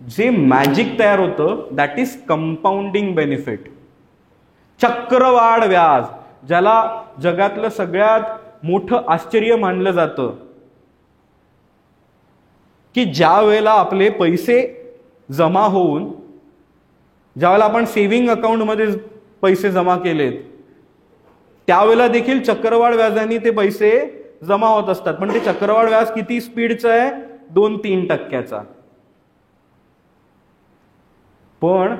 जे मॅजिक तयार होतं दॅट इज कंपाऊंडिंग बेनिफिट. चक्रवाढ व्याज, ज्याला जगातलं सगळ्यात मोठं आश्चर्य मानलं जातं, की ज्या वेळेला आपले पैसे जमा होऊन, ज्या वेळेला आपण सेव्हिंग अकाउंटमध्ये पैसे जमा केलेत त्यावेळेला देखील चक्रवाढ व्याजाने ते पैसे जमा होत असतात. पण ते चक्रवाढ व्याज किती स्पीडचं आहे, 2-3%. पण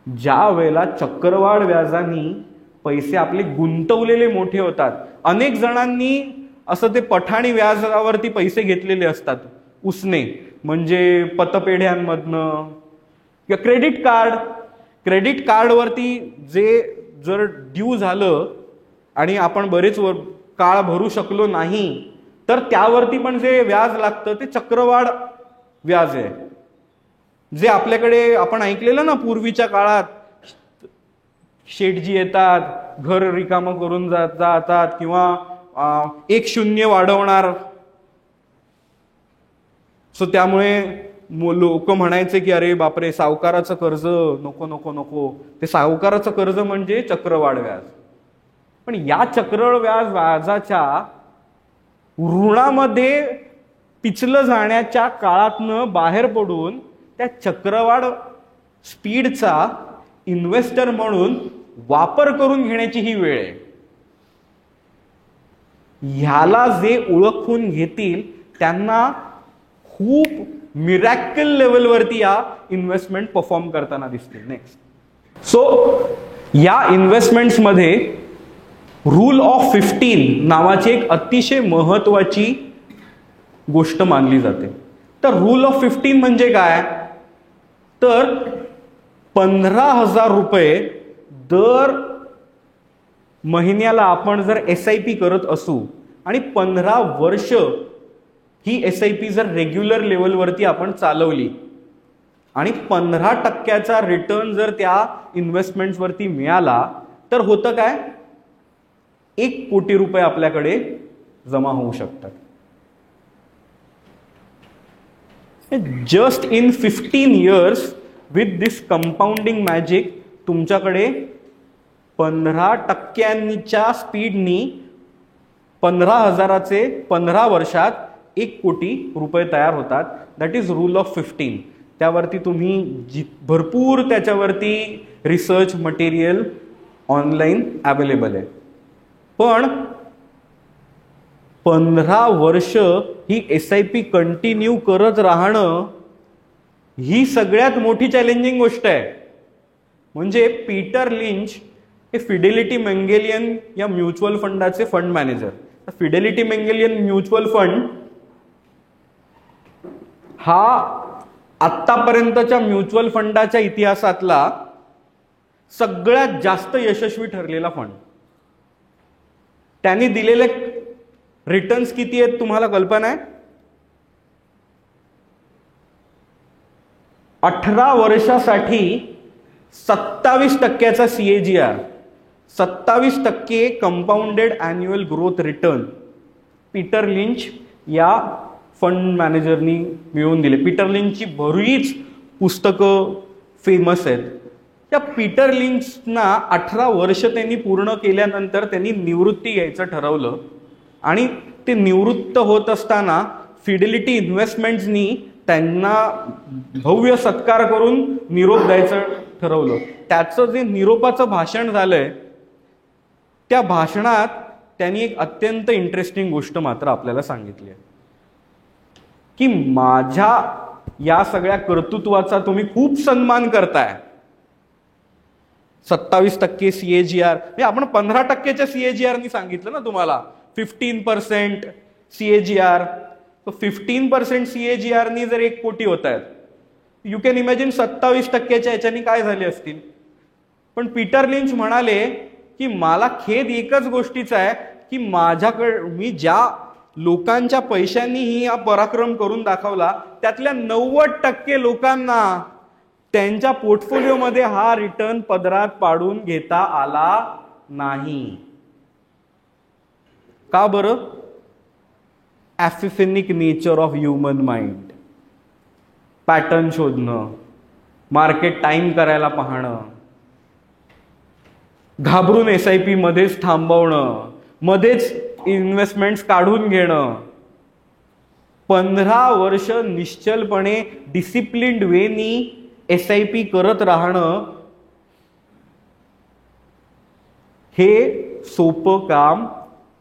ज्या वेळेला चक्रवाढ व्याजाने पैसे आपले गुंतवलेले मोठे होतात, अनेक जणांनी असं ते पठाणी व्याजावरती पैसे घेतलेले असतात उसने, म्हणजे पतपेढ्यांमधनं किंवा क्रेडिट कार्डवरती जे जर ड्यू झालं आणि आपण बरेच काळ भरू शकलो नाही तर त्यावरती पण जे व्याज लागतं ते चक्रवाढ व्याज आहे. जे आपल्याकडे आपण ऐकलेलं ना पूर्वीच्या काळात, शेठजी येतात, घर रिकामं करून जातात किंवा 1-0 वाढवणार. सो त्यामुळे लोक म्हणायचे की अरे बापरे सावकाराचं कर्ज नको नको नको. ते सावकाराचं कर्ज म्हणजे चक्रवाढ व्याज. पण या चक्रवाढ व्याजाच्या ऋणामध्ये पिचलं जाण्याच्या काळातनं बाहेर पडून त्या चक्रवाढ स्पीडचा इन्व्हेस्टर म्हणून वापर करून घेण्याची ही वेळ आहे. ह्याला जे ओळखून घेतील त्यांना खूप मिरॅकल लेवलवरती या इन्व्हेस्टमेंट परफॉर्म करताना दिसतील. नेक्स्ट, सो या इन्व्हेस्टमेंट्समध्ये रूल ऑफ 15 नावाची एक अतिशय महत्वाची गोष्ट मानली जाते. तर रूल ऑफ 15 म्हणजे काय, तर 15,000 रुपये दर महिन्याला आपण जर SIP करत असू आणि 15 वर्ष ही SIP जर रेग्युलर लेवलवरती आपण चालवली आणि 15% रिटर्न जर त्या इन्व्हेस्टमेंट्सवरती मिळाला तर होतं काय, 1 कोटी रुपये आपल्याकडे जमा होऊ शकतात. Just in 15 years with this compounding magic तुमच्याकडे 15%च्या स्पीडनी 15,000चे 15 वर्षात 1 कोटी रुपये तयार होतात. That is rule of 15. त्यावरती तुम्ही भरपूर त्याच्यावरती रिसर्च मटेरियल ऑनलाईन अवेलेबल आहे. पण 15 वर्ष ही SIP कंटिन्यू करत राहणं ही सगळ्यात मोठी चॅलेंजिंग गोष्ट आहे. म्हणजे पीटर लिंच हे फिडेलिटी मेंगेलियन या म्युच्युअल फंडाचे fund manager. Fidelity Magellan mutual fund हा आत्तापर्यंतच्या म्युच्युअल फंडाच्या इतिहासातला सगळ्यात जास्त यशस्वी ठरलेला फंड. त्यांनी दिलेले रिटर्न्स किती आहेत तुम्हाला कल्पना आहे? 18 वर्षासाठी 27% CAGR, 27% compounded annual growth return Peter lynch या फंड मॅनेजरनी मिळवून दिले. पीटर लिंचची बरीच पुस्तकं फेमस आहेत. त्या पीटर लिंचना 18 वर्ष त्यांनी पूर्ण केल्यानंतर त्यांनी निवृत्ती घ्यायचं ठरवलं आणि ते निवृत्त होत असताना फिडेलिटी इन्व्हेस्टमेंट्सनी त्यांना भव्य सत्कार करून निरोप द्यायचं ठरवलं. त्याचं जे निरोपाचं भाषण झालंय त्या भाषणात त्यांनी एक अत्यंत इंटरेस्टिंग गोष्ट मात्र आपल्याला सांगितली आहे की माझ्या या सगळ्या कर्तृत्वाचा तुम्ही खूप सन्मान करताय. 27% CAGR म्हणजे आपण 15% CAGR नी सांगितलं ना तुम्हाला. 15% CAGR, तो 15% CAGR नी जर 1 कोटी होत आहेत, यू कॅन इमॅजिन 27% याच्यानी काय झाले असतील. पण पीटर लिंच म्हणाले की मला खेद एकच गोष्टीचा आहे की मी ज्या लोकांच्या पैशांनी ही हा पराक्रम करून दाखवला त्यातल्या 90% लोकांना त्यांच्या पोर्टफोलिओमध्ये हा रिटर्न पदरात पाडून घेता आला नाही. का बरं? Apophenic nature of human mind. Pattern शोधणं, मार्केट टाइम करायला पाहणं, घाबरून SIP मध्येच थांबवणं, मध्येच इन्व्हेस्टमेंट्स काढून घेणं. 15 वर्ष निश्चलपणे डिसिप्लिन्ड वेनी SIP करत राहणं हे सोपं काम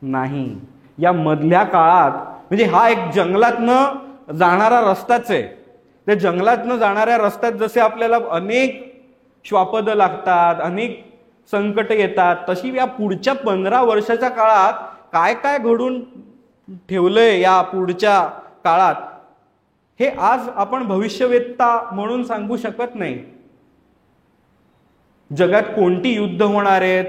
नाही. या मधल्या काळात म्हणजे हा एक जंगलातनं जाणारा रस्ताच आहे. त्या जंगलातनं जाणाऱ्या रस्त्यात जसे आपल्याला अनेक श्वापदं लागतात, अनेक संकट येतात, तशी या पुढच्या 15 वर्षाच्या काळात काय काय घडून ठेवलंय या पुढच्या काळात हे आज आपण भविष्यवेत्ता म्हणून सांगू शकत नाही. जगात कोणती युद्ध होणार आहेत,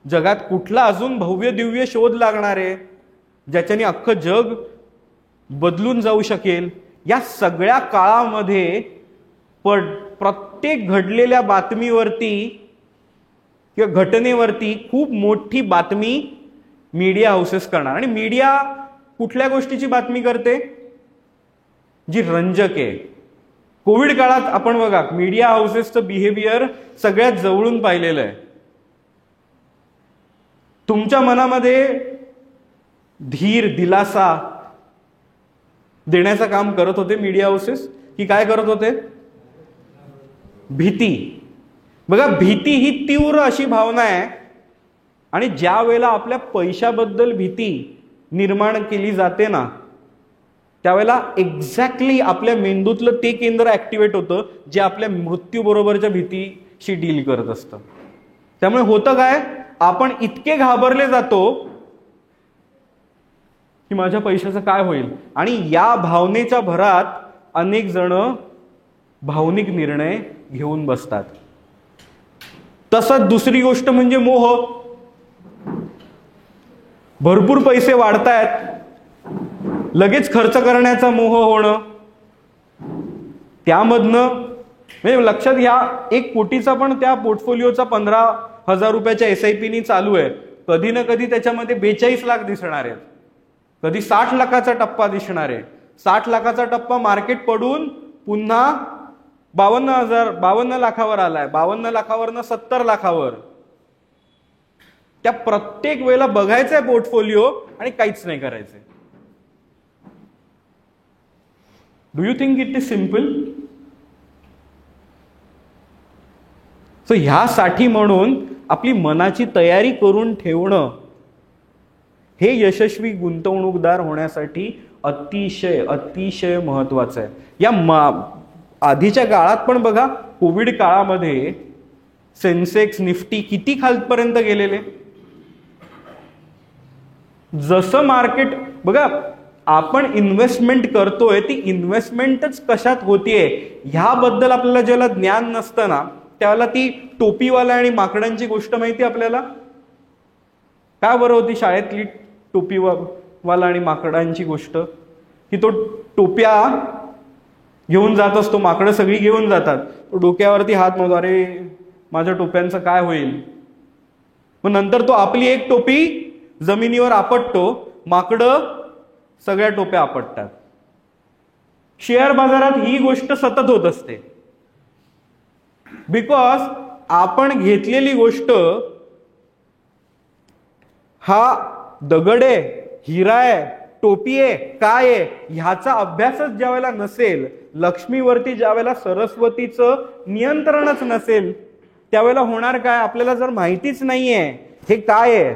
जगात कुठला अजून भव्य दिव्य शोध लागणार आहे ज्याच्याने अख्खं जग बदलून जाऊ शकेल, या सगळ्या काळामध्ये प्रत्येक घडलेल्या बातमीवरती किंवा घटनेवरती खूप मोठी बातमी मीडिया हाऊसेस करणार. आणि मीडिया कुठल्या गोष्टीची बातमी करते? जी रंजक आहे. कोविड काळात आपण बघा मीडिया हाऊसेसचं बिहेवियर सगळ्यात जवळून पाहिलेलं आहे. तुमच्या मनामध्ये धीर, दिलासा देण्याचं काम करत होते मीडिया हाऊसेस की काय करत होते? भीती. बघा, भीती ही तीव्र अशी भावना आहे आणि ज्या वेळेला आपल्या पैशाबद्दल भीती निर्माण केली जाते ना त्यावेळेला एक्झॅक्टली आपल्या मेंदूतलं ते केंद्र ऍक्टिव्हेट होतं जे आपल्या मृत्यूबरोबरच्या भीतीशी डील करत असतं. त्यामुळे होतं काय, आपण इतके घाबरले जातो की माझ्या पैशाचं काय होईल, आणि या भावनेच्या भरात अनेक जण भावनिक निर्णय घेऊन बसतात. तसंच दुसरी गोष्ट म्हणजे मोह. भरपूर पैसे वाढतायत, लगेच खर्च करण्याचा मोह होणं, त्यामधनं म्हणजे लक्षात घ्या 1 कोटीचा पण त्या पोर्टफोलिओचा 15,000 रुपयाच्या SIP नी चालू आहे. कधी ना कधी त्याच्यामध्ये 42 लाख दिसणार आहेत, कधी 60 लाखाचा टप्पा दिसणार आहे. 60 लाखाचा टप्पा मार्केट पडून पुन्हा 52 लाखावर आलाय, 52 लाखावरनं 70 लाखावर. त्या प्रत्येक वेळेला बघायचंय पोर्टफोलिओ आणि काहीच नाही करायचंय. Do you think it is simple? So ह्यासाठी म्हणून आपली मनाची तयारी करून ठेवणं हे यशस्वी गुंतवणूकदार होण्यासाठी अतिशय अतिशय महत्वाचं आहे. आधीच्या काळात पण बघा, कोविड काळामध्ये सेन्सेक्स निफ्टी किती खालपर्यंत गेलेले. जसं मार्केट बघा, आपण इन्व्हेस्टमेंट करतोय ती इन्व्हेस्टमेंटच कशात होतीये ह्याबद्दल आपल्याला ज्याला ज्ञान नसतं ना, त्याला ती टोपीवाला आणि माकडांची गोष्ट माहिती आपल्याला काय बरं होती शाळेतली टोपीवाला आणि माकडांची गोष्ट, की तो टोप्या घेऊन जात असतो, माकडं सगळी घेऊन जातात, तो डोक्यावरती हात मारतो, अरे माझ्या टोप्यांचं काय होईल. मग नंतर तो आपली एक टोपी जमिनीवर आपटतो, माकडं सगळ्या टोप्या आपटतात. शेअर बाजारात ही गोष्ट सतत होत असते. बिकॉज आपण घेतलेली गोष्ट हा दगड आहे, हिरा आहे, टोपी आहे, काय आहे ह्याचा अभ्यासच ज्या वेळेला नसेल, लक्ष्मीवरती ज्या वेळेला सरस्वतीचं नियंत्रणच नसेल, त्यावेळेला होणार काय, आपल्याला जर माहितीच नाहीये हे काय आहे,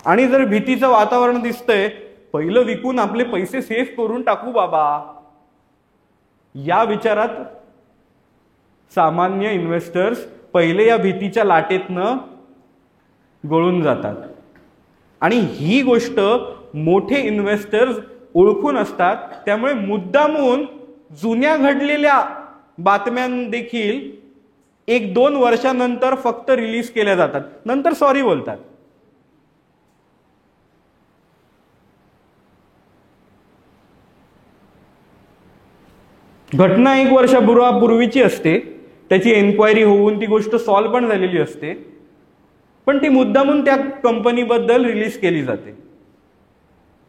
आणि जर भीतीचं वातावरण दिसतंय, पहिलं विकून आपले पैसे सेफ करून टाकू बाबा, या विचारात सामान्य इन्व्हेस्टर्स पहिले या भीतीच्या लाटेतनं गळून जातात. आणि ही गोष्ट मोठे इन्व्हेस्टर्स ओळखून असतात. त्यामुळे मुद्दामून जुन्या घडलेल्या बातम्यां देखील 1-2 वर्षानंतर फक्त रिलीज केल्या जातात, नंतर सॉरी बोलतात. घटना 1 वर्षापूर्वीची असते, त्याची एन्क्वायरी होऊन ती गोष्ट सॉल्व्ह पण झालेली असते, पण ती मुद्दामून त्या कंपनीबद्दल रिलीज केली जाते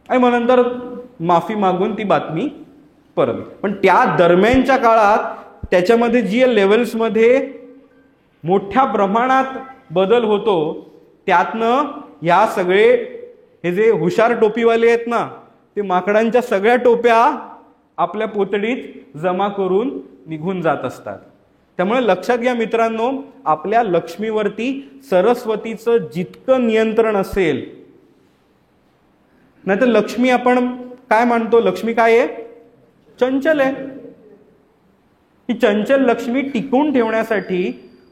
आणि मग नंतर माफी मागून ती बातमी परत. पण त्या दरम्यानच्या काळात त्याच्यामध्ये जी लेवल्समध्ये मोठ्या प्रमाणात बदल होतो, त्यातनं ह्या सगळे हे जे हुशार टोपीवाले आहेत ना, ते माकडांच्या सगळ्या टोप्या आपल्या पोतडीत जमा करून निघून जात असतात. त्यामुळे लक्षात घ्या मित्रांनो, आपल्या लक्ष्मीवरती सरस्वतीचं जितकं नियंत्रण असेल, नाहीतर लक्ष्मी आपण काय मानतो, लक्ष्मी काय आहे, चंचल आहे. ही चंचल लक्ष्मी टिकून ठेवण्यासाठी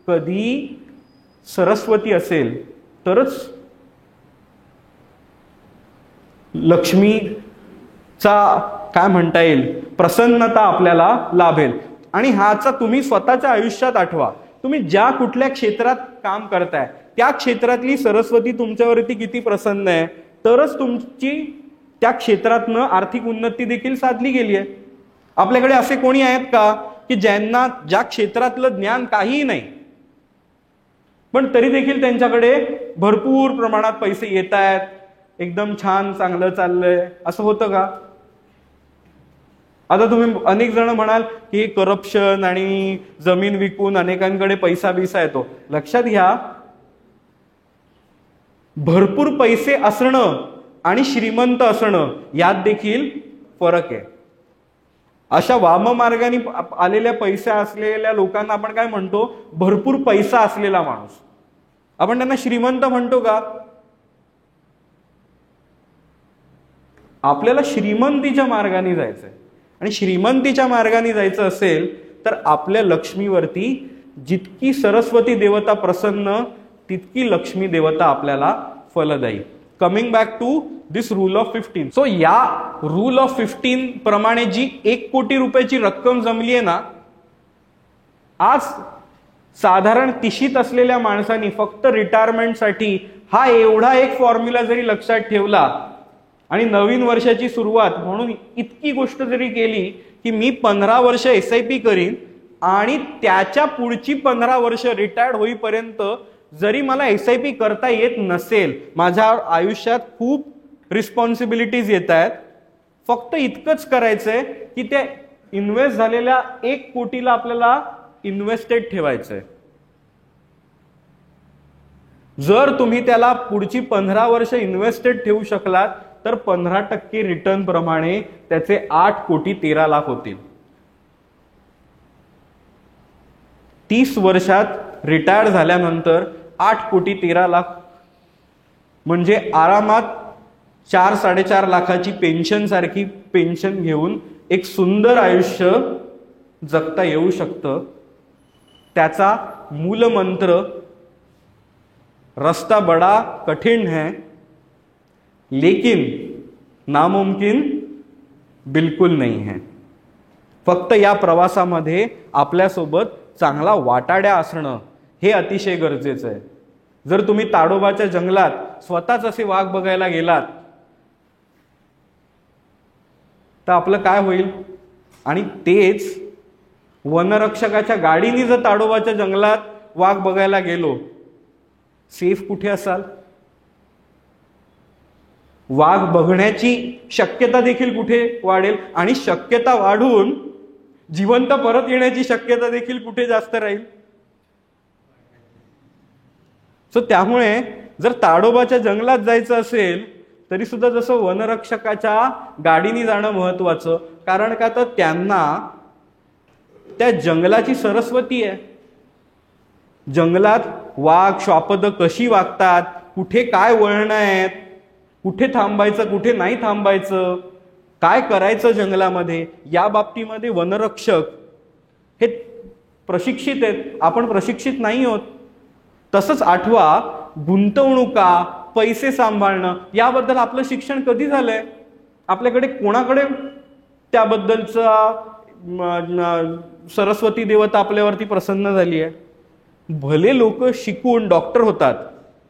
कधी सरस्वती असेल तरच लक्ष्मीचा काय म्हणता येईल प्रसन्नता आपल्याला लाभेल. आणि ह्याचा तुम्ही स्वतःच्या आयुष्यात आठवा. तुम्ही ज्या कुठल्या क्षेत्रात काम करताय त्या क्षेत्रातली सरस्वती तुमच्यावरती किती प्रसन्न आहे, तरच तुमची त्या क्षेत्रातनं आर्थिक उन्नती देखील साधली गेली आहे. आपल्याकडे असे कोणी आहेत का की ज्यांना ज्या क्षेत्रातलं ज्ञान काहीही नाही, पण तरी देखील त्यांच्याकडे भरपूर प्रमाणात पैसे येत आहेत, एकदम छान चांगलं चाललंय, असं होतं का? आता तुम्ही अनेक जण म्हणाल की करप्शन आणि जमीन विकून अनेकांकडे पैसा बिसा येतो. लक्षात घ्या, भरपूर पैसे असणं आणि श्रीमंत असणं यात देखील फरक आहे. अशा वाममार्गाने आलेल्या पैसा असलेल्या लोकांना आपण काय म्हणतो, भरपूर पैसा असलेला माणूस. आपण त्यांना श्रीमंत म्हणतो का? आपल्याला श्रीमंतीच्या मार्गाने जायचंय, आणि श्रीमंतीच्या मार्गाने जायचं असेल तर आपल्या लक्ष्मीवरती जितकी सरस्वती देवता प्रसन्न, तितकी लक्ष्मी देवता आपल्याला फलदायी. Coming back to this rule of 15. So या रूल ऑफ 15 प्रमाणे जी 1 कोटी रुपयाची रक्कम जमली आहे ना, आज साधारण 30शीत असलेल्या माणसांनी फक्त रिटायरमेंटसाठी हा एवढा एक फॉर्म्युला जरी लक्षात ठेवला आणि नवीन वर्षाची सुरुवात म्हणून इतकी गोष्ट जरी केली की मी 15 वर्ष SIP करीन आणि त्याच्या पुढची 15 वर्ष रिटायर्ड होईपर्यंत जरी मला SIP करता येत नसेल, माझ्या आयुष्यात खूप रिस्पॉन्सिबिलिटीज येत आहेत, फक्त इतकंच करायचंय की त्या इन्व्हेस्ट झालेल्या 1 कोटीला आपल्याला इन्व्हेस्टेड ठेवायचंय. जर तुम्ही त्याला पुढची 15 वर्ष इन्व्हेस्टेड ठेवू शकलात तर 15% रिटर्न प्रमाणे त्याचे 8 कोटी 13 लाख होतील. 30 वर्षात रिटायर झाल्यानंतर 8,13,00,000 म्हणजे आरामात 4-4.5 लाखाची पेन्शन सारखी पेन्शन घेऊन एक सुंदर आयुष्य जगता येऊ शकतं. त्याचा मूलमंत्र रास्ता बड़ा कठिन है लेकिन नामुमकिन बिलकुल नहीं है. फक्त या प्रवासामध्ये आपल्यासोबत चांगला वाटाड्या असणं हे अतिशय गरजेचं आहे. जर तुम्ही ताडोबाच्या जंगलात स्वतःच असे वाघ बघायला गेलात तर आपलं काय होईल? आणि तेच वनरक्षकाच्या गाडीने जर ताडोबाच्या जंगलात वाघ बघायला गेलो, सेफ कुठे असाल? वाघ बघण्याची शक्यता देखील कुठे वाढेल? आणि शक्यता वाढून जिवंत परत येण्याची शक्यता देखील कुठे जास्त राहील? सो त्यामुळे जर ताडोबाच्या जंगलात जायचं असेल तरी सुद्धा जसं वनरक्षकाच्या गाडीने जाणं महत्वाचं. कारण का तर त्यांना त्या जंगलाची सरस्वती आहे. जंगलात वाघ श्वापद कशी वागतात, कुठे काय वळणं आहेत, कुठे थांबायचं कुठे नाही थांबायचं, काय करायचं जंगलामध्ये, या बाबतीमध्ये वनरक्षक हे प्रशिक्षित आहेत. आपण प्रशिक्षित नाही आहोत. तसंच आठवा, गुंतवणुका, पैसे सांभाळणं याबद्दल आपलं शिक्षण कधी झालंय? आपल्याकडे कोणाकडे त्याबद्दलचा सरस्वती देवता आपल्यावरती प्रसन्न झाली आहे? भले लोक शिकून डॉक्टर होतात,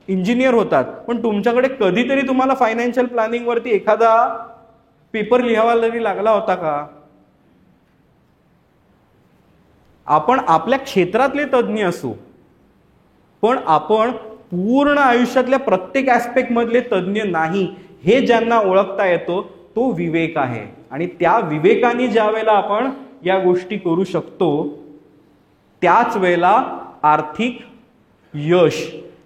इंजिनियर होतात, पण तुमच्याकडे कधीतरी तुम्हाला फायनान्शियल प्लॅनिंग वरती एखादा पेपर लिहावा तरी लागला होता का? आपण आपल्या क्षेत्रातले तज्ज्ञ असू, पण आपण पूर्ण आयुष्यातल्या प्रत्येक ऍस्पेक्ट मधले तज्ज्ञ नाही. हे ज्यांना ओळखता येतो तो विवेक आहे. आणि त्या विवेकाने ज्या वेळेला आपण या गोष्टी करू शकतो त्याच वेळेला आर्थिक यश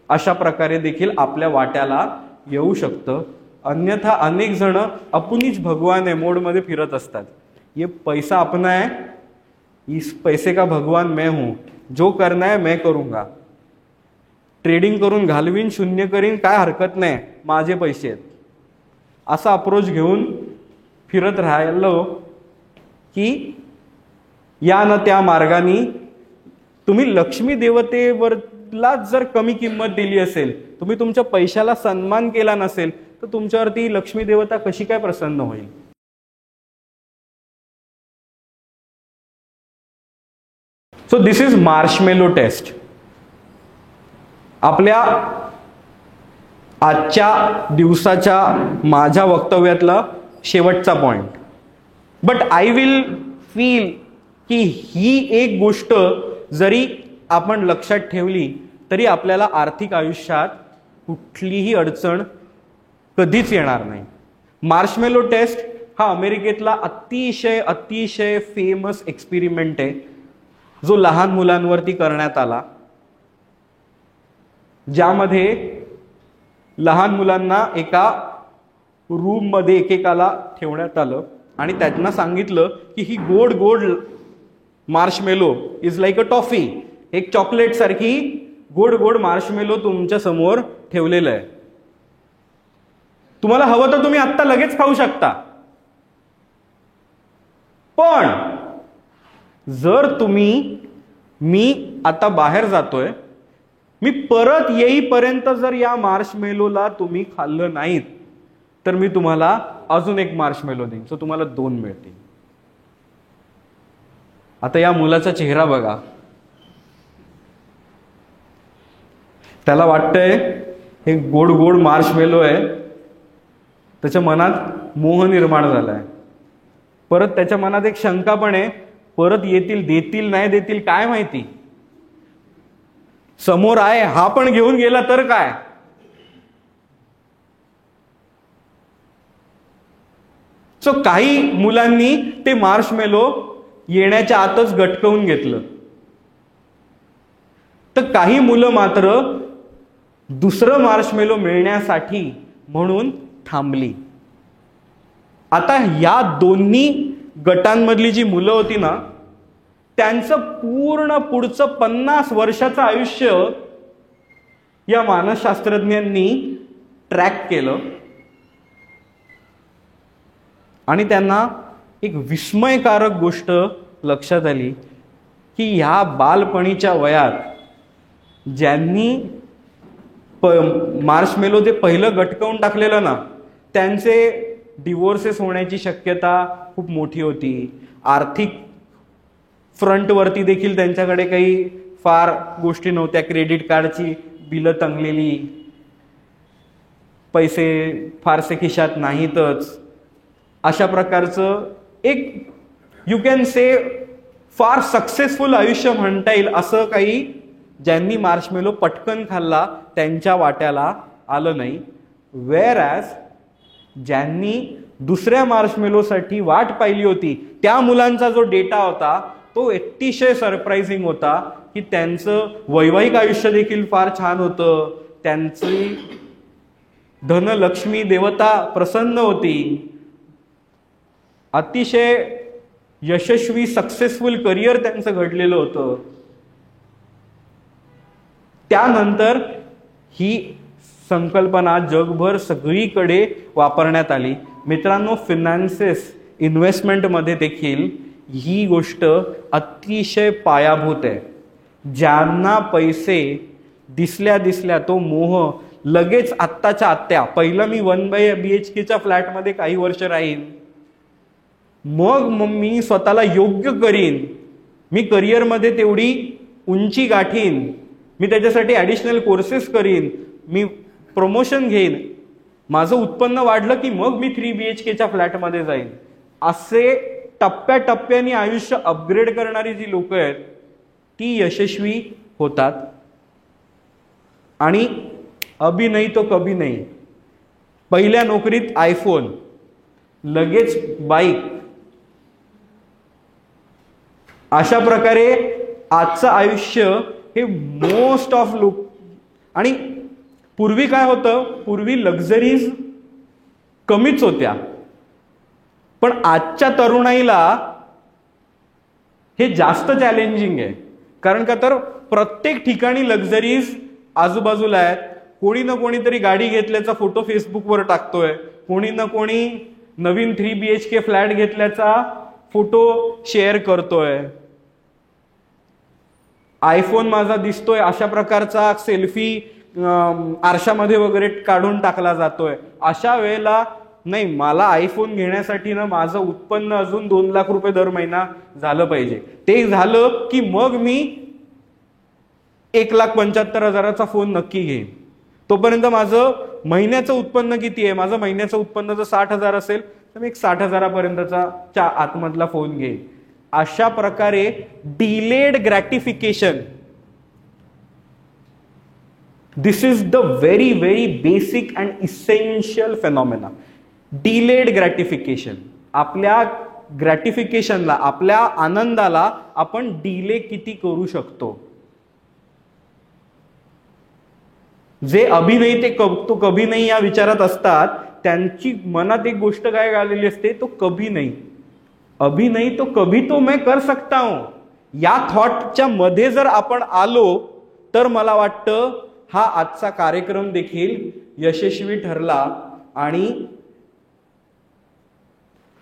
अशा प्रकारे देखील आपल्या वाट्याला येऊ शकतं. अन्यथा अनेक जण अपुनीच भगवान आहे मोडमध्ये फिरत असतात. ये पैसा अपना है, इस पैसे का भगवान मैं हूं, जो करना है मैं करूंगा. ट्रेडिंग करून घालवीन, शून्य करीन, काय हरकत नाही, माझे पैसे आहेत, असा अप्रोच घेऊन फिरत राहिलो की या न त्या मार्गाने तुम्ही लक्ष्मी देवतेवरला जर कमी किंमत दिली असेल, तुम्ही तुमच्या पैशाला सन्मान केला नसेल, तर तुमच्यावरती लक्ष्मी देवता कशी काय प्रसन्न होईल? So this is marshmallow test. आपल्या आजच्या दिवसाच्या माझ्या वक्तव्यातला शेवटचा point. But I will feel की ही एक गोष्ट जरी आपण लक्षात ठेवली तरी आपल्याला आर्थिक आयुष्यात कुठलीही अडचण कधीच येणार नाही. मार्शमेलो टेस्ट हा अमेरिकेतला अतिशय अतिशय फेमस एक्सपेरिमेंट आहे जो लहान मुलांवरती करण्यात आला, ज्यामध्ये लहान मुलांना एका रूम मध्ये एकेकाला ठेवण्यात आलं आणि त्यांना सांगितलं की ही गोड गोड marshmallow is like a toffee, एक चॉकलेट सारखी गोड गोड मार्शमेलो तुमच्या समोर ठेवलेलं आहे. तुम्हाला हवं तर तुम्ही आत्ता लगेच खाऊ शकता, पण जर मी आता बाहेर जातोय, मी परत येईपर्यंत जर या मार्शमेलोला तुम्ही खाल्लं नाहीत तर मी तुम्हाला अजून एक मार्शमेलो देईन. सो तुम्हाला 2 मिळतील. आता या मुलाचा चेहरा बघा. त्याला वाटतंय हे गोड गोड मार्शमेलो आहे, त्याच्या मनात मोह निर्माण झालाय. परत त्याच्या मनात एक शंका पण आहे, परत येतील, देतील नाही देतील काय माहिती, समोर आहे हा पण घेऊन गेला तर काय. सो काही मुलांनी ते मार्शमेलो येण्याच्या आतच गटकवून घेतलं, तर काही मुलं मात्र दुसरं मार्शमेलो मिळण्यासाठी म्हणून थांबली. आता या दोन्ही गटांमधली जी मुलं होती ना, त्यांचं पूर्ण पुढचं 50 वर्षाचं आयुष्य या मानसशास्त्रज्ञांनी ट्रॅक केलं आणि त्यांना एक विस्मयकारक गोष्ट लक्षात आली की ह्या बालपणीच्या वयात ज्यांनी मार्शमेलो जे पहिलं गटकवून टाकलेलं ना, त्यांचे डिवोर्सेस होण्याची शक्यता खूप मोठी होती. आर्थिक फ्रंटवरती देखील त्यांच्याकडे काही फार गोष्टी नव्हत्या. क्रेडिट कार्डची बिलं तंगलेली, पैसे फारसे खिशात नाहीतच. अशा प्रकारचं एक यू कॅन से फार सक्सेसफुल आयुष्य म्हणता येईल असं काही ज्यांनी मार्शमेलो पटकन खाल्ला त्यांच्या वाट्याला आलं नाही. वेअर ॲज ज्यांनी दुसऱ्या मार्शमेलोसाठी वाट पाहिली होती त्या मुलांचा जो डेटा होता तो अतिशय सरप्राइझिंग होता की त्यांचं वैवाहिक आयुष्य देखील फार छान होतं. त्यांची धनलक्ष्मी देवता प्रसन्न होती. अतिशय यशस्वी सक्सेसफुल करिअर त्यांचं घडलेलं होतं. त्यानंतर ही संकल्पना जगभर सगळीकडे वापरण्यात आली. मित्रांनो, फिनान्सेस इन्व्हेस्टमेंटमध्ये देखील ही गोष्ट अतिशय पायाभूत आहे. ज्यांना पैसे दिसल्या तो मोह लगेच आत्ताच्या आत्या, पहिलं मी 1 BHK फ्लॅटमध्ये काही वर्ष राहीन, मग मी स्वतःला योग्य करीन, मी करिअरमध्ये तेवढी उंची गाठीन, मी त्याच्यासाठी ॲडिशनल कोर्सेस करीन, मी प्रमोशन घेईन, माझं उत्पन्न वाढलं की मग मी 3 BHK फ्लॅटमध्ये जाईन, असे टप्प्याटप्प्याने आयुष्य अपग्रेड करणारी जी लोक आहेत ती यशस्वी होतात. आणि अभी नहीं तो कभी नहीं, पहिल्या नोकरीत आयफोन, लगेच बाईक, अशा प्रकारे आजचं आयुष्य हे मोस्ट ऑफ लोक. आणि पूर्वी काय होतं, पूर्वी लक्झरीज कमीच होत्या, पण आजच्या तरुणाईला हे जास्त चॅलेंजिंग आहे. कारण का तर प्रत्येक ठिकाणी लक्झरीज आजूबाजूला आहेत. कोणी ना कोणीतरी गाडी घेतल्याचा फोटो फेसबुकवर टाकतोय, कोणी ना कोणी नवीन 3 BHK फ्लॅट घेतल्याचा फोटो शेअर करतोय, आयफोन माझा दिसतोय अशा प्रकारचा सेल्फी आरशामध्ये वगैरे काढून टाकला जातोय. अशा वेळेला नाही, मला आयफोन घेण्यासाठी ना माझं उत्पन्न अजून 2 लाख रुपये दर महिना झालं पाहिजे. ते झालं की मग मी 1,75,000चा फोन नक्की घेईन. तोपर्यंत माझं महिन्याचं उत्पन्न किती आहे, माझं महिन्याचं उत्पन्न जर 60,000 असेल तर मी एक 60,000पर्यंतचा आतमधला फोन घेईन. अशा प्रकारे delayed gratification, this is the very very basic and essential phenomena. Delayed gratification, आपल्या ग्रॅटिफिकेशनला, आपल्या आनंदाला आपण डिले किती करू शकतो. जे अभी नाही ते तो कभी नाही या विचारात असतात, त्यांची मनात एक गोष्ट काय आलेली असते, तो कभी नाही, अभी नाही तो कभी तो मैं कर सकता हूं, या थॉटच्या मध्ये जर आपण आलो तर मला वाटतं हा आजचा कार्यक्रम देखील यशस्वी ठरला आणि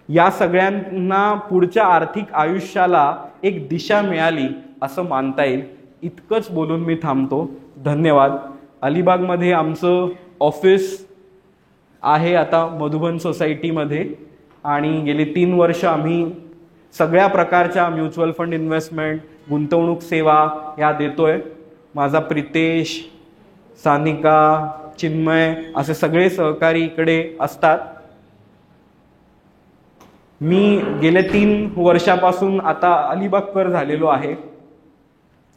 या सगळ्यांना पुढच्या आर्थिक आयुष्याला एक दिशा मिळाली असं मानता येईल. इतकंच बोलून मी थांबतो. धन्यवाद. अलिबागमध्ये आमचं ऑफिस आहे आता मधुबन सोसायटीमध्ये आणि गेली 3 वर्ष आम्ही सगळ्या प्रकारच्या म्युच्युअल फंड इन्व्हेस्टमेंट, गुंतवणूक सेवा या देतोय. माझा प्रितेश, सानिका, चिन्मय असे सगळे सहकारी इकडे असतात. मी गेल्या 3 वर्षापासून आता अलिबागकर झालेलो आहे.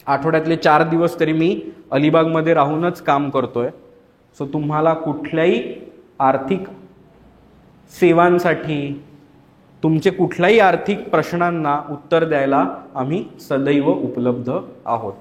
आठवड्यातले 4 दिवस तरी मी अलिबागमध्ये राहूनच काम करतोय. सो तुम्हाला कुठल्याही आर्थिक सेवांसाठी, तुमचे कुठल्याही आर्थिक प्रश्नांना उत्तर द्यायला आम्ही सदैव उपलब्ध आहोत.